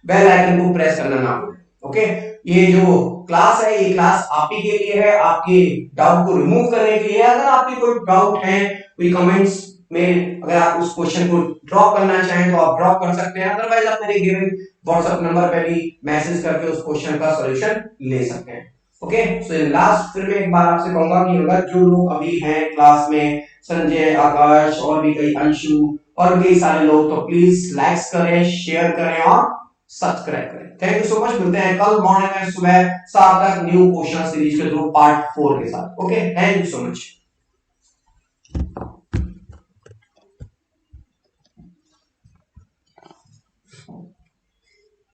बेल आइकन को प्रेस करना ना भूलें। ओके, ये जो क्लास है ये क्लास आप ही के लिए है, आपके डाउट को रिमूव करने के लिए। अगर आपके कोई डाउट है, कोई कमेंट्स में अगर आप उस क्वेश्चन को ड्रॉप करना चाहें तो आप ड्रॉप कर सकते हैं, अदरवाइज आप मेरे गिवन व्हाट्सएप नंबर पे भी मैसेज करके उस क्वेश्चन का सॉल्यूशन ले सकते हैं। ओके, सो लास्ट फिर मैं एक बार आपसे कहूंगा कि अगर जो लोग अभी हैं क्लास में, संजय, आकाश और भी कई अंशु और भी कई सारे लोग, तो प्लीज लाइक्स करें, शेयर करें और सब्सक्राइब करें। Thank you so much. मिलते हैं कल मॉर्निंग में सुबह 7 तक न्यू क्वेश्चन सीरीज के थ्रू पार्ट 4 के साथ। Okay, thank you so much.